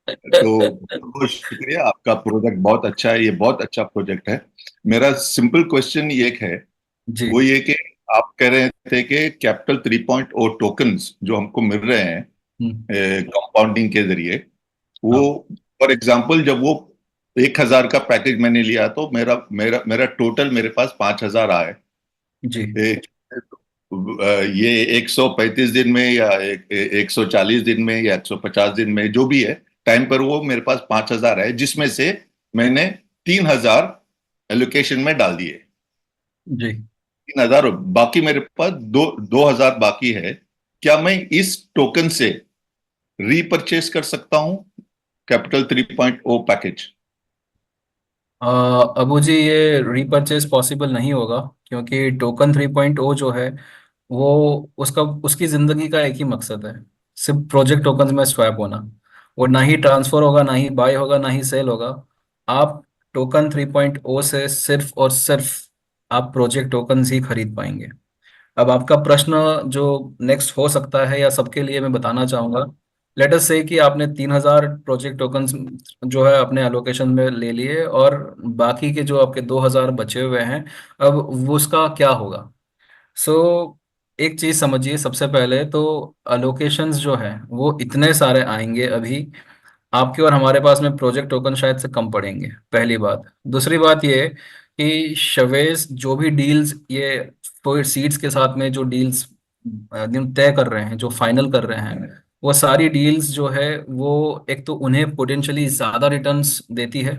तो बहुत शुक्रिया, आपका प्रोजेक्ट बहुत अच्छा है, ये बहुत अच्छा प्रोजेक्ट है। मेरा सिंपल क्वेश्चन ये है, जी। वो ये कि आप कह रहे थे कि कैपिटल 3.0 टोकन्स जो हमको मिल रहे हैं हम्म। कंपाउंडिंग के जरिए, वो हाँ। फॉर एग्जांपल जब वो 1,000 का पैकेज मैंने लिया तो मेरा मेरा मेरा टोटल मेरे पास 5,000 आए। जी। ये 135 दिन में या 140 दिन में या 150 दिन में जो भी है टाइम पर, वो मेरे पास 5,000 है, जिसमें से मैंने 3,000 एलोकेशन में डाल दिए। जी। 3,000, बाकी मेरे पास 2,000 बाकी है। क्या मैं इस टोकन से रीपरचेस कर सकता हूं कैपिटल 3.0 पैकेज? अबू जी, ये रीपरचेस पॉसिबल नहीं होगा, क्योंकि टोकन 3.0 जो है वो उसका उसकी जिंदगी का एक ही मकसद है, सिर्फ प्रोजेक्ट टोकन्स में स्वैप होना। वो ना ही ट्रांसफर होगा, ना ही बाय होगा, ना ही सेल होगा। आप टोकन 3.0 से सिर्फ और सिर्फ आप प्रोजेक्ट टोकन्स ही खरीद पाएंगे। अब आपका प्रश्न जो नेक्स्ट हो सकता है, या सबके लिए मैं बताना चाहूंगा, लेट अस से कि आपने 3,000 प्रोजेक्ट टोकन्स जो है अपने एलोकेशन में ले लिए और बाकी के जो आपके 2,000 बचे हुए हैं, अब वो उसका क्या होगा। सो एक चीज समझिए, सबसे पहले तो अलोकेशंस जो है वो इतने सारे आएंगे अभी, आपके और हमारे पास में प्रोजेक्ट टोकन शायद से कम पड़ेंगे, पहली बात। दूसरी बात ये कि शवेस जो भी डील्स ये सीड्स के साथ में जो डील्स तय कर रहे हैं, जो फाइनल कर रहे हैं, वो सारी डील्स जो है वो एक तो उन्हें पोटेंशियली ज्यादा रिटर्न्स देती है,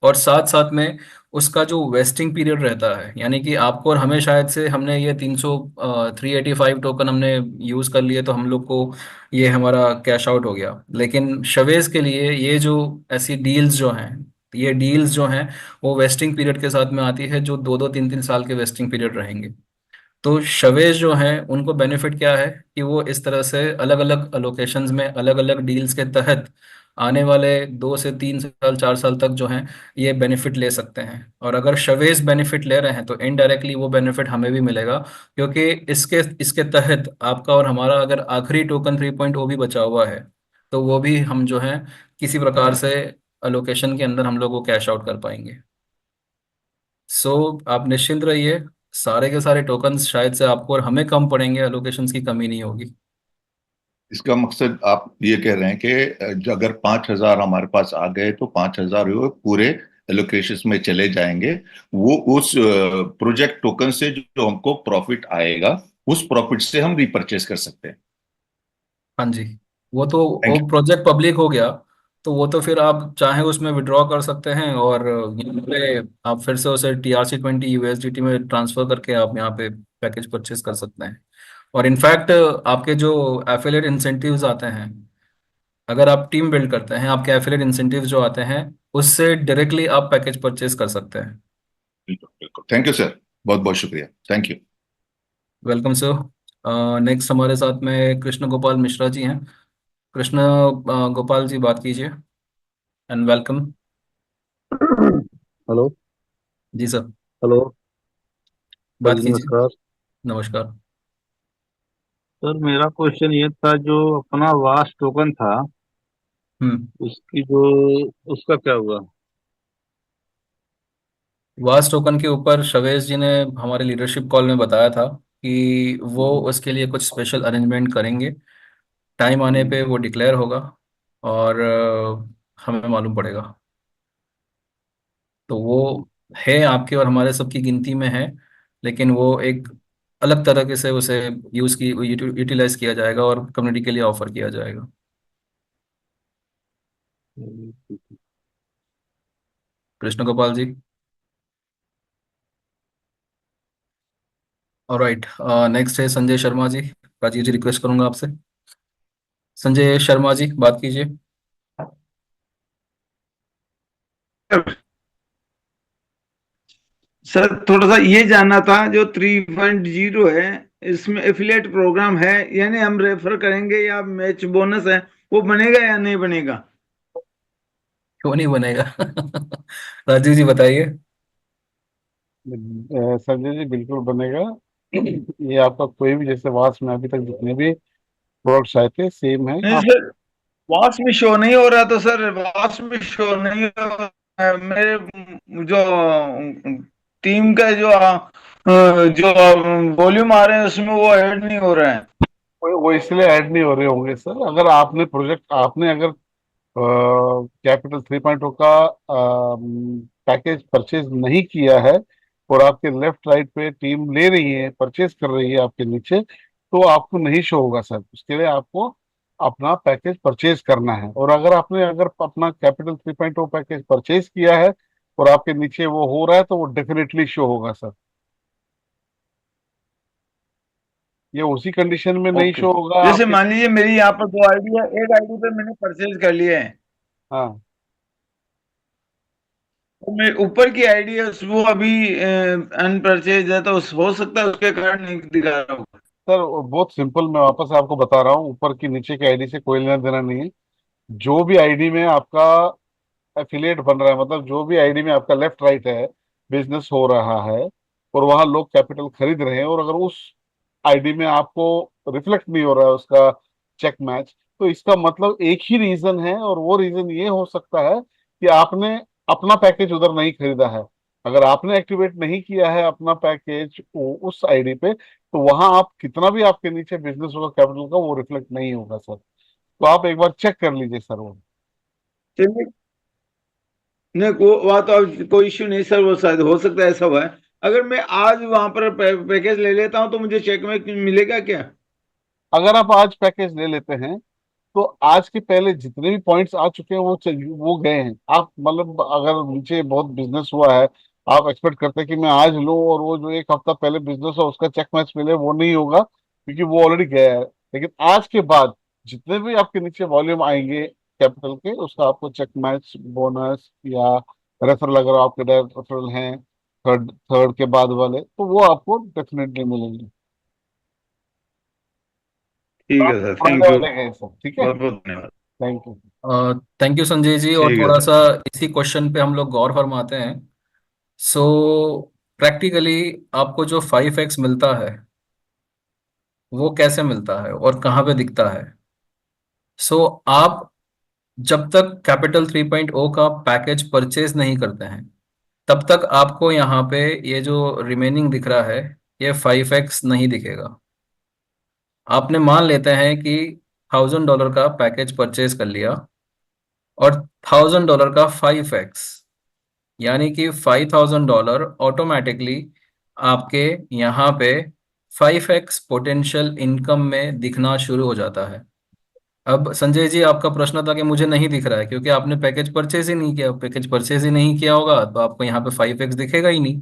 और साथ साथ में उसका जो वेस्टिंग पीरियड रहता है, यानी कि आपको और हमें, शायद से हमने ये 385 टोकन हमने यूज कर लिए तो हम लोग को ये हमारा कैश आउट हो गया, लेकिन शवेज के लिए ये जो ऐसी डील्स जो हैं, ये डील्स जो हैं वो वेस्टिंग पीरियड के साथ में आती है, जो 2-2 3-3 साल के वेस्टिंग पीरियड रहेंगे। तो शवेज जो हैं उनको बेनिफिट क्या है कि वो इस तरह से अलग अलग अलोकेशंस में अलग अलग डील्स के तहत आने वाले 2 से 3 साल 4 साल तक जो हैं ये बेनिफिट ले सकते हैं। और अगर शवेज बेनिफिट ले रहे हैं तो इनडायरेक्टली वो बेनिफिट हमें भी मिलेगा, क्योंकि इसके इसके तहत आपका और हमारा अगर आखिरी टोकन 3.0 भी बचा हुआ है तो वो भी हम जो है किसी प्रकार से अलोकेशन के अंदर हम लोग को कैश आउट कर पाएंगे। सो आप निश्चिंत रहिए, सारे के सारे टोकन्स शायद से आपको और हमें कम पड़ेंगे, एलोकेशंस की कमी नहीं होगी। इसका मकसद आप ये कह रहे हैं कि अगर 5,000 हमारे पास आ गए तो 5,000 वो पूरे एलोकेशन में चले जाएंगे। वो उस प्रोजेक्ट टोकन से जो हमको प्रॉफिट आएगा, उस प्रॉफिट से हम रिपर्चेस कर सकते हैं। हाँ जी, वो तो थैंक वो प्रोजेक्ट पब्लिक हो गया, तो वो तो फिर आप चाहे उसमें विड्रॉ कर सकते हैं और यहाँ पे आप फिर से उसे TRC20 USDT में ट्रांसफर करके आप यहाँ पे पैकेज परचेज कर सकते हैं। और इनफैक्ट आपके जो एफिलिएट इंसेंटिव्स आते हैं, अगर आप टीम बिल्ड करते हैं, आपके एफिलिएट इंसेंटिव्स जो आते हैं, उससे डायरेक्टली आप पैकेज परचेज कर सकते हैं। बिल्कुल बिल्कुल, थैंक यू सर, बहुत बहुत शुक्रिया, thank you. Welcome sir. Next हमारे साथ में कृष्ण गोपाल मिश्रा जी हैं। कृष्ण गोपाल जी, बात कीजिए एंड वेलकम। हेलो। जी सर, हेलो बात भाई, कीजिए। नमस्कार। नमस्कार। सर, मेरा क्वेश्चन ये था, जो अपना वास्ट टोकन था, हम्म। उसकी जो उसका क्या हुआ? वास टोकन के ऊपर शवेश जी ने हमारे लीडरशिप कॉल में बताया था कि वो हम्म, उसके लिए कुछ स्पेशल अरेंजमेंट करेंगे। टाइम आने हम्म, पे वो डिक्लेयर होगा और हमें मालूम पड़ेगा। तो वो है आपके और हमारे सबकी गिनती में है, लेकिन वो एक अलग तरीके से उसे यूटिलाइज किया जाएगा और कम्युनिटी के लिए ऑफर किया जाएगा। हम्म। कृष्ण गोपाल जी। ऑलराइट, नेक्स्ट है संजय शर्मा जी। राजीव जी, रिक्वेस्ट करूंगा आपसे। संजय शर्मा जी, बात कीजिए। सर, थोड़ा सा ये जानना था, जो 3.0 है, इसमें एफिलिएट प्रोग्राम है, यानी हम रेफर करेंगे या मैच बोनस है, वो बनेगा या नहीं बनेगा? क्यों नहीं बनेगा? राजीव जी बताइए। संजय जी बिल्कुल बनेगा। ये आपका कोई भी, जैसे वास में अभी तक जितने भी प्रोडक्ट्स आए थे सेम है नहीं आप। सर, वॉच में शो नहीं हो रहा, तो सर वॉच में शो नहीं हो रहा है। मेरे जो टीम का जो वॉल्यूम आ रहे हैं, उसमें वो ऐड नहीं हो रहे हैं। वो इसलिए ऐड नहीं हो रहे होंगे सर। अगर आपने प्रोजेक्ट, आपने अगर कैपिटल 3.0 का पैकेज परचेज नहीं किया है और आपके लेफ्ट राइट पे टीम ले रही है, परचेज कर रही है आपके नीचे, तो आपको नहीं शो होगा सर। उसके लिए आपको अपना पैकेज परचेज करना है। और अगर अपना कैपिटल 3.0 पैकेज परचेज किया है और आपके नीचे वो हो रहा है, तो वो डेफिनेटली शो होगा सर। ये उसी कंडीशन में नहीं ओके। शो होगा जैसे आपके। मान लीजिए मेरी यहाँ पर 2 आईडी है, एक आईडी पे मैंने परचेज कर लिए हैं, हाँ तो मैं ऊपर की आईडी है वो अभी अनपरचेज है, तो हो सकता है उसके कारण नहीं दिखा रहा हो। सर, वो बहुत सिंपल, मैं वापस आपको बता रहा हूँ। ऊपर की नीचे की आईडी से कोई लेना देना नहीं है। जो भी आईडी में आपका एफिलिएट बन रहा है, मतलब जो भी आईडी में आपका लेफ्ट राइट है, बिजनेस हो रहा है और वहां लोग कैपिटल खरीद रहे हैं, और अगर उस आईडी में आपको रिफ्लेक्ट नहीं हो रहा है उसका चेक मैच, तो इसका मतलब एक ही रीजन है, और वो रीजन ये हो सकता है कि आपने अपना पैकेज उधर नहीं खरीदा है। अगर आपने एक्टिवेट नहीं किया है अपना पैकेज उस आईडी पे, तो वहां आप कितना भी आपके नीचे बिजनेस होगा कैपिटल का, वो रिफ्लेक्ट नहीं होगा सर। तो आप एक बार चेक कर लीजिए सर वो। चलिए, नहीं वहाँ तो अब कोई इश्यू नहीं सर, वो शायद हो सकता है ऐसा हुआ है। अगर मैं आज वहां पर पैकेज ले लेता हूँ, तो मुझे चेक में मिलेगा क्या? अगर आप आज पैकेज ले लेते हैं, तो आज के पहले जितने भी पॉइंट्स आ चुके हैं वो गए हैं। आप मतलब अगर नीचे बहुत बिजनेस हुआ है, आप एक्सपेक्ट करते हैं कि मैं आज लूं और वो जो एक हफ्ता पहले बिजनेस हो उसका चेक मैच मिले, वो नहीं होगा क्योंकि वो ऑलरेडी गया है। लेकिन आज के बाद जितने भी आपके नीचे वॉल्यूम आएंगे कैपिटल के, उसका आपको चेक मैच, बोनस या रेफरल, अगर आपके डायरेक्ट रेफरल हैं थर्ड थर्ड के बाद वाले, तो वो आपको डेफिनेटली मिलेंगे। ठीक है आप सर, पढ़ने थैंक यू। वाले हैं सब, ठीक है। बहुत बहुत धन्यवाद। Thank you. Thank you Sanjay ji. और ठीक है थोड़ा सर। सा इसी क्वेश्चन पे हम लोग गौर फरमाते हैं। सो प्रैक्टिकली आपको जो 5x मिलता है, वो कैसे मिलता है और कहाँ पे दिखता है? सो आप जब तक कैपिटल 3.0 का पैकेज परचेज नहीं करते हैं, तब तक आपको यहाँ पे ये जो रिमेनिंग दिख रहा है ये 5x नहीं दिखेगा। आपने मान लेते हैं कि $1000 का पैकेज परचेज कर लिया और $1000 का 5x, यानी कि $5000 ऑटोमेटिकली आपके यहाँ पे 5x पोटेंशियल इनकम में दिखना शुरू हो जाता है। अब संजय जी, आपका प्रश्न था कि मुझे नहीं दिख रहा है, क्योंकि आपने पैकेज परचेज ही नहीं किया। पैकेज परचेज ही नहीं किया होगा तो आपको यहाँ पे 5x दिखेगा ही नहीं।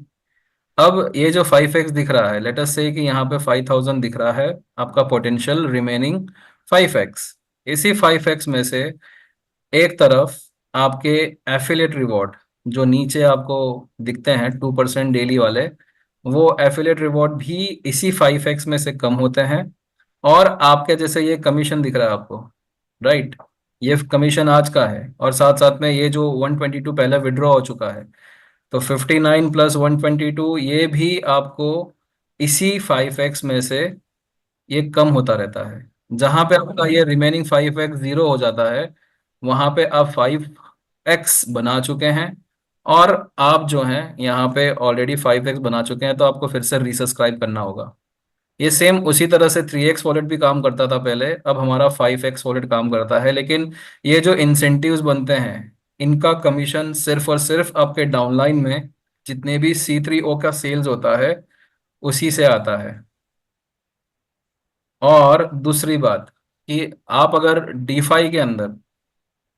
अब ये जो 5x दिख रहा है, लेट अस से कि यहाँ पे 5000 दिख रहा है, आपका पोटेंशियल रिमेनिंग 5x। इसी 5x में से एक तरफ आपके एफिलिएट रिवॉर्ड जो नीचे आपको दिखते हैं 2% डेली वाले, वो एफिलिएट रिवॉर्ड भी इसी 5x में से कम होते हैं। और आपके जैसे ये कमीशन दिख रहा है आपको, राइट, ये कमीशन आज का है, और साथ साथ में ये जो 122 पहले विड्रॉ हो चुका है, तो 59 प्लस 122 ये भी आपको इसी 5x में से ये कम होता रहता है। जहां पे आपका ये रिमेनिंग 5x जीरो हो जाता है, वहां पे आप 5x बना चुके हैं, और आप जो हैं यहाँ पे ऑलरेडी 5x बना चुके हैं, तो आपको फिर से रीसब्सक्राइब करना होगा। ये सेम उसी तरह से 3x वॉलेट भी काम करता था पहले, अब हमारा 5x वॉलेट काम करता है। लेकिन ये जो इंसेंटिव्स बनते हैं, इनका कमीशन सिर्फ और सिर्फ आपके डाउनलाइन में जितने भी C3O का सेल्स होता है उसी से आता है। और दूसरी बात कि आप अगर डीफाई के अंदर,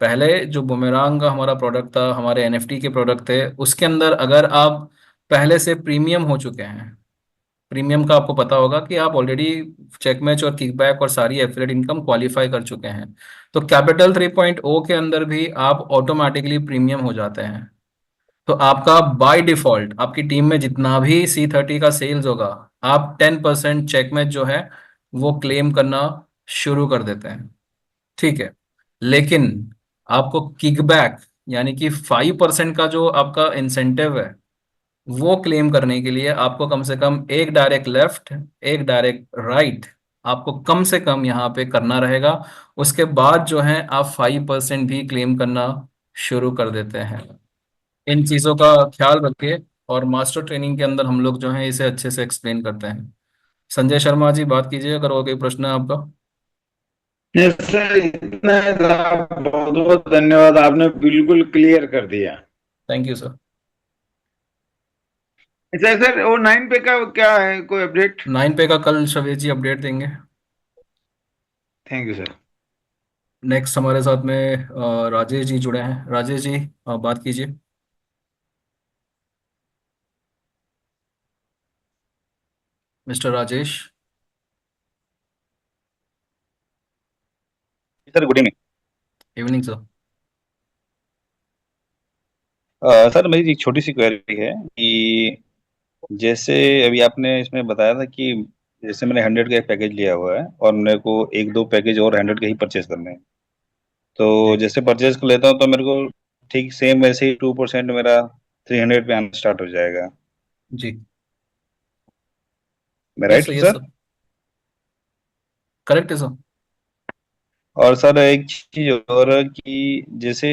पहले जो बुमेरांग का हमारा प्रोडक्ट था, हमारे एनएफटी के प्रोडक्ट थे, उसके अंदर अगर आप पहले से प्रीमियम हो चुके हैं, प्रीमियम का आपको पता होगा कि आप ऑलरेडी चेकमैच और किकबैक और सारी एफिलिएट इनकम क्वालिफाई कर चुके हैं, तो कैपिटल 3.0 के अंदर भी आप ऑटोमेटिकली प्रीमियम हो जाते हैं। तो आपका बाय डिफॉल्ट आपकी टीम में जितना भी C30 का सेल्स होगा, आप 10% चेकमैच जो है वो क्लेम करना शुरू कर देते हैं। ठीक है, लेकिन आपको किकबैक यानी कि 5% का जो आपका इंसेंटिव है, वो क्लेम करने के लिए आपको कम से कम एक डायरेक्ट लेफ्ट, एक डायरेक्ट राइट, आपको कम से कम यहाँ पे करना रहेगा। उसके बाद जो है आप 5% भी क्लेम करना शुरू कर देते हैं। इन चीज़ों का ख्याल रखिए, और मास्टर ट्रेनिंग के अंदर हम लोग जो है इसे अच्छे से एक्सप्लेन करते हैं। संजय शर्मा जी, बात कीजिए अगर और कोई प्रश्न है आपका। यस सर, इतना था। बहुत बहुत धन्यवाद, आपने बिल्कुल क्लियर कर दिया। Thank you sir. अच्छा सर, वो 9 पे का क्या है, कोई अपडेट? 9 पे का कल शवेज जी अपडेट देंगे। Thank you sir. नेक्स्ट हमारे साथ में राजेश जी जुड़े हैं। राजेश जी, आप बात कीजिए। Mister Rajesh. Sir good evening. Evening sir. Sir मेरी एक छोटी सी क्वेरी है कि जैसे अभी आपने इसमें बताया था कि जैसे मैंने 100 का एक पैकेज लिया हुआ है और मेरे को एक दो पैकेज और 100 के ही परचेज करने हैं, तो जी जैसे परचेज कर लेता हूँ तो मेरे को ठीक सेम वैसे ही 2% मेरा 300 पे आना स्टार्ट हो जाएगा। जी। मैं yes right sir, yes sir? Sir, correct है सर। और सर एक चीज और कि जैसे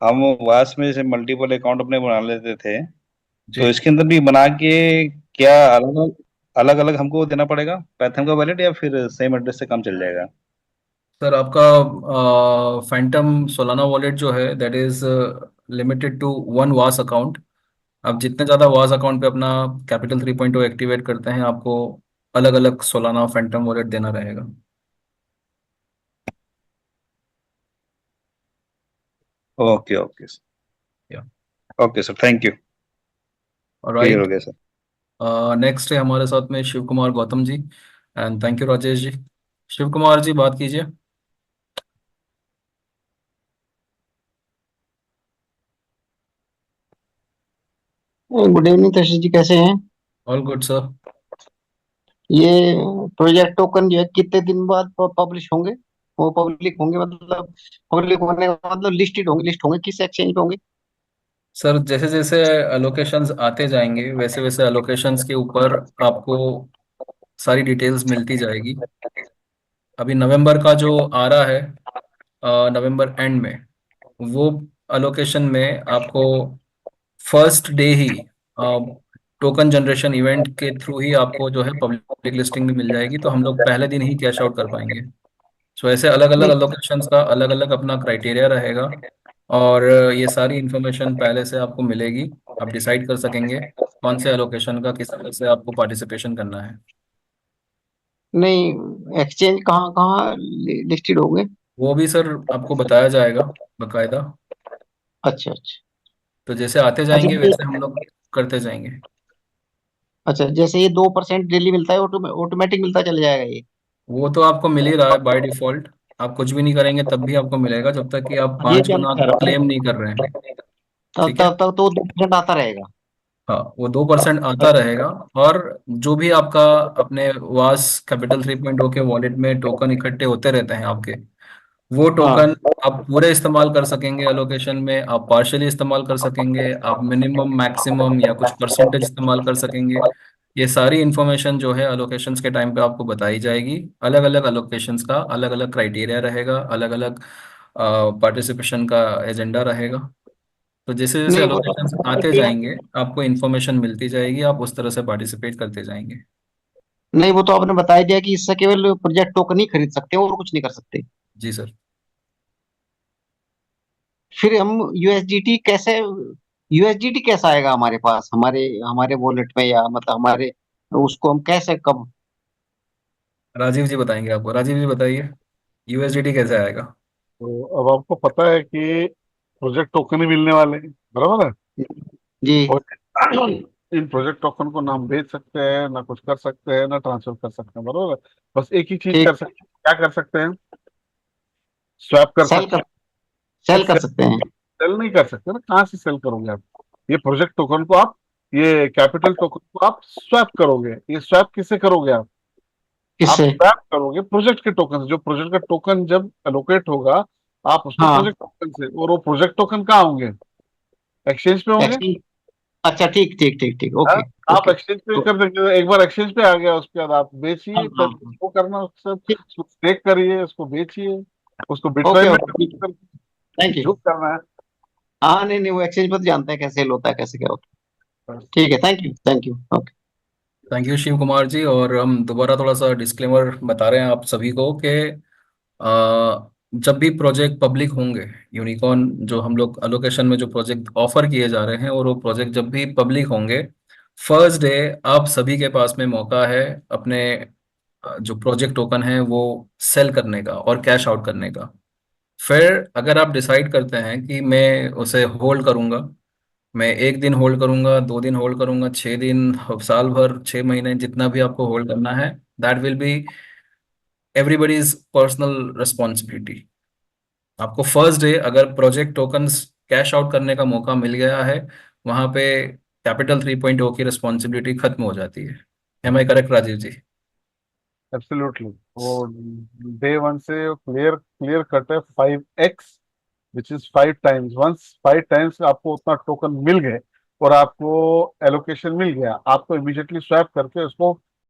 हम वास में जैसे मल्टीपल अकाउंट अपने बना लेते थे, तो जी इसके अंदर भी बना के क्या अलग अलग अलग हमको देना पड़ेगा पैथम का वैलेट, या फिर सेम एड्रेस से काम चल जाएगा? सर, आपका फैंटम सोलाना वॉलेट जो है that is limited to one was account. आप जितने ज़्यादा वास अकाउंट पे अपना कैपिटल 3.0 एक्टिवेट करते हैं, आपको अलग अलग सोलाना फैंटम वॉलेट देना रहेगा। Okay okay sir. या okay sir, thank you. Clear हो राइट। गया सर। नेक्स्ट है हमारे साथ में Shiv Kumar Gautam ji, and thank you Rajesh ji. Shiv Kumar ji, बात कीजिए। गुड इवनिंग तशीर जी, कैसे हैं? All good sir. ये प्रोजेक्ट टोकन जो है कितने दिन बाद पब्लिश होंगे? वो पब्लिक होंगे मतलब पब्लिक होने का मतलब लिस्ट होंगे किस एक्सचेंज पे होंगे? सर, जैसे जैसे अलोकेशंस आते जाएंगे वैसे वैसे अलोकेशंस के ऊपर आपको सारी डिटेल्स मिलती जाएगी। अभी नवंबर का जो आ रहा है, नवंबर एंड में, वो अलोकेशन में आपको फर्स्ट डे ही टोकन जनरेशन इवेंट के थ्रू ही आपको जो है पब्लिक लिस्टिंग भी मिल जाएगी, तो हम लोग पहले दिन ही कैश आउट कर पाएंगे। सो ऐसे अलग अलग नहीं अलोकेशंस का अलग अलग अपना क्राइटेरिया रहेगा, और ये सारी इंफॉर्मेशन पहले से आपको मिलेगी। आप डिसाइड कर सकेंगे कौन से एलोकेशन का किस तरह से आपको पार्टिसिपेशन करना है। नहीं एक्सचेंज कहाँ कहाँ लिस्टेड होंगे? वो भी सर आपको बताया जाएगा बकायदा। अच्छा अच्छा। तो जैसे आते अच्छा जाएंगे वैसे हम लोग करते जाएंगे। अच्छा, जैसे ये 2% डेली मिलता है, ऑटोमेटिक मिलता चला जाएगा ये? वो तो आपको मिल ही रहा है बाय डिफॉल्ट। आप कुछ भी नहीं करेंगे तब भी आपको मिलेगा, जब तक कि आप ये 5 गुना जानना चाह रहा क्लेम हूँ। नहीं कर रहे हैं। तब ठीक है। तब तक तो 2% आता रहेगा। हाँ, वो 2% आता रहेगा। और जो भी आपका अपने वास कैपिटल 3.0 के वॉलेट में टोकन इकट्ठे होते रहते हैं आपके, वो हाँ। टोकन आप पूरे इस्तेमाल कर सकेंगे एलोकेशन में, आप पार्शियली इस्तेमाल कर सकेंगे, आप मिनिमम मैक्सिमम या कुछ परसेंटेज इस्तेमाल कर सकेंगे। ये सारी इन्फॉर्मेशन जो है एलोकेशंस के टाइम पे आपको बताई जाएगी। अलग अलग एलोकेशंस का अलग अलग क्राइटेरिया रहेगा, अलग अलग पार्टिसिपेशन का एजेंडा रहेगा। तो जैसे जैसे नहीं वो तो एलोकेशंस पता है आते कि जाएंगे आपको इन्फॉर्मेशन मिलती जाएगी, आप उस तरह से पार्टिसिपेट करते जाएंगे। नहीं, वो तो आपने बता ही दिया कि इससे केवल प्रोजेक्ट टोकन ही खरीद सकते हैं और कुछ नहीं कर सकते। जी सर। फिर हम यूएसडीटी कैसे, यूएसडीटी कैसा आएगा हमारे पास, हमारे हमारे वॉलेट में, या मतलब हमारे उसको हम कैसे कब? राजीव जी बताएंगे आपको। राजीव जी बताइए, यूएसडीटी कैसे आएगा। तो अब आपको पता है कि प्रोजेक्ट टोकन ही मिलने वाले हैं, बराबर है। जी। और इन प्रोजेक्ट टोकन को ना हम बेच सकते हैं, ना कुछ कर सकते हैं, ना ट्रांसफर कर सकते हैं, बराबर है। बस एक ही चीज ठीक। कर सकते हैं, क्या कर सकते हैं? स्वैप कर सेल सकते कर, हैं। नहीं, सेल कर सकते हैं। सेल नहीं कर सकते ना, कहाँ से सेल करोगे आप? ये प्रोजेक्ट टोकन को आप, ये कैपिटल टोकन को आप स्वैप करोगे। ये स्वैप किससे करोगे आप किससे? स्वैप करोगे प्रोजेक्ट के टोकन से। जो प्रोजेक्ट का टोकन जब एलोकेट होगा, आप उसको हाँ। प्रोजेक्ट टोकन से, और वो प्रोजेक्ट टोकन कहाँ होंगे? एक्सचेंज पे होंगे। एक्सचेंज। अच्छा ठीक ठीक ठीक ठीक, हाँ, ओके। आप ओके। एक्सचेंज पे कर देंगे। एक बार एक्सचेंज पे आ गया, उसके बाद आप हाँ बेचिए, हाँ पहले हाँ, वो करना, उसके बाद ठीक। उसको स्टेक करिए, उसको बेचिए, उसको ओके बिटकॉइन में ओके ठीक है। convert थैंक करिए, यू। जो करना है। हाँ नहीं नहीं, वो एक्सचेंज पर तो जानते हैं कैसे सेल होता है, कैसे क्या होता है। बस। ठीक है, thank you thank you, okay. Thank you Shiv Kumar ji. और हम दोबारा थोड़ा सा डिस्क्लेमर बता रहे हैं आप सभी को कि जब भी प्रोजेक्ट पब्लिक होंगे, यूनिकॉर्न जो हम लोग अलोकेशन में जो प्रोजेक्ट ऑफर किए जा रहे हैं, और वो प्रोजेक्ट जब भी पब्लिक होंगे, फर्स्ट डे आप सभी के पास में मौका है अपने जो प्रोजेक्ट टोकन है वो सेल करने का और कैश आउट करने का। फिर अगर आप डिसाइड करते हैं कि मैं उसे होल्ड करूंगा, मैं 1 दिन होल्ड करूंगा, 2 दिन होल्ड करूंगा, 6 दिन, साल भर, 6 महीने, जितना भी आपको होल्ड करना है, that will be everybody's personal responsibility. आपको फर्स्ट डे अगर प्रोजेक्ट टोकन्स कैश आउट करने का मौका मिल गया है, वहां पे कैपिटल 3.0 की रिस्पॉन्सिबिलिटी खत्म हो जाती है। Am I correct Rajiv ji. Absolutely. वो डे वन से क्लियर क्लियर कट है, 5x, which is 5 times. Once 5 times आपको उतना टोकन मिल गए और आपको एलोकेशन मिल गया, आपको इमीडिएटली स्वैप करके उसको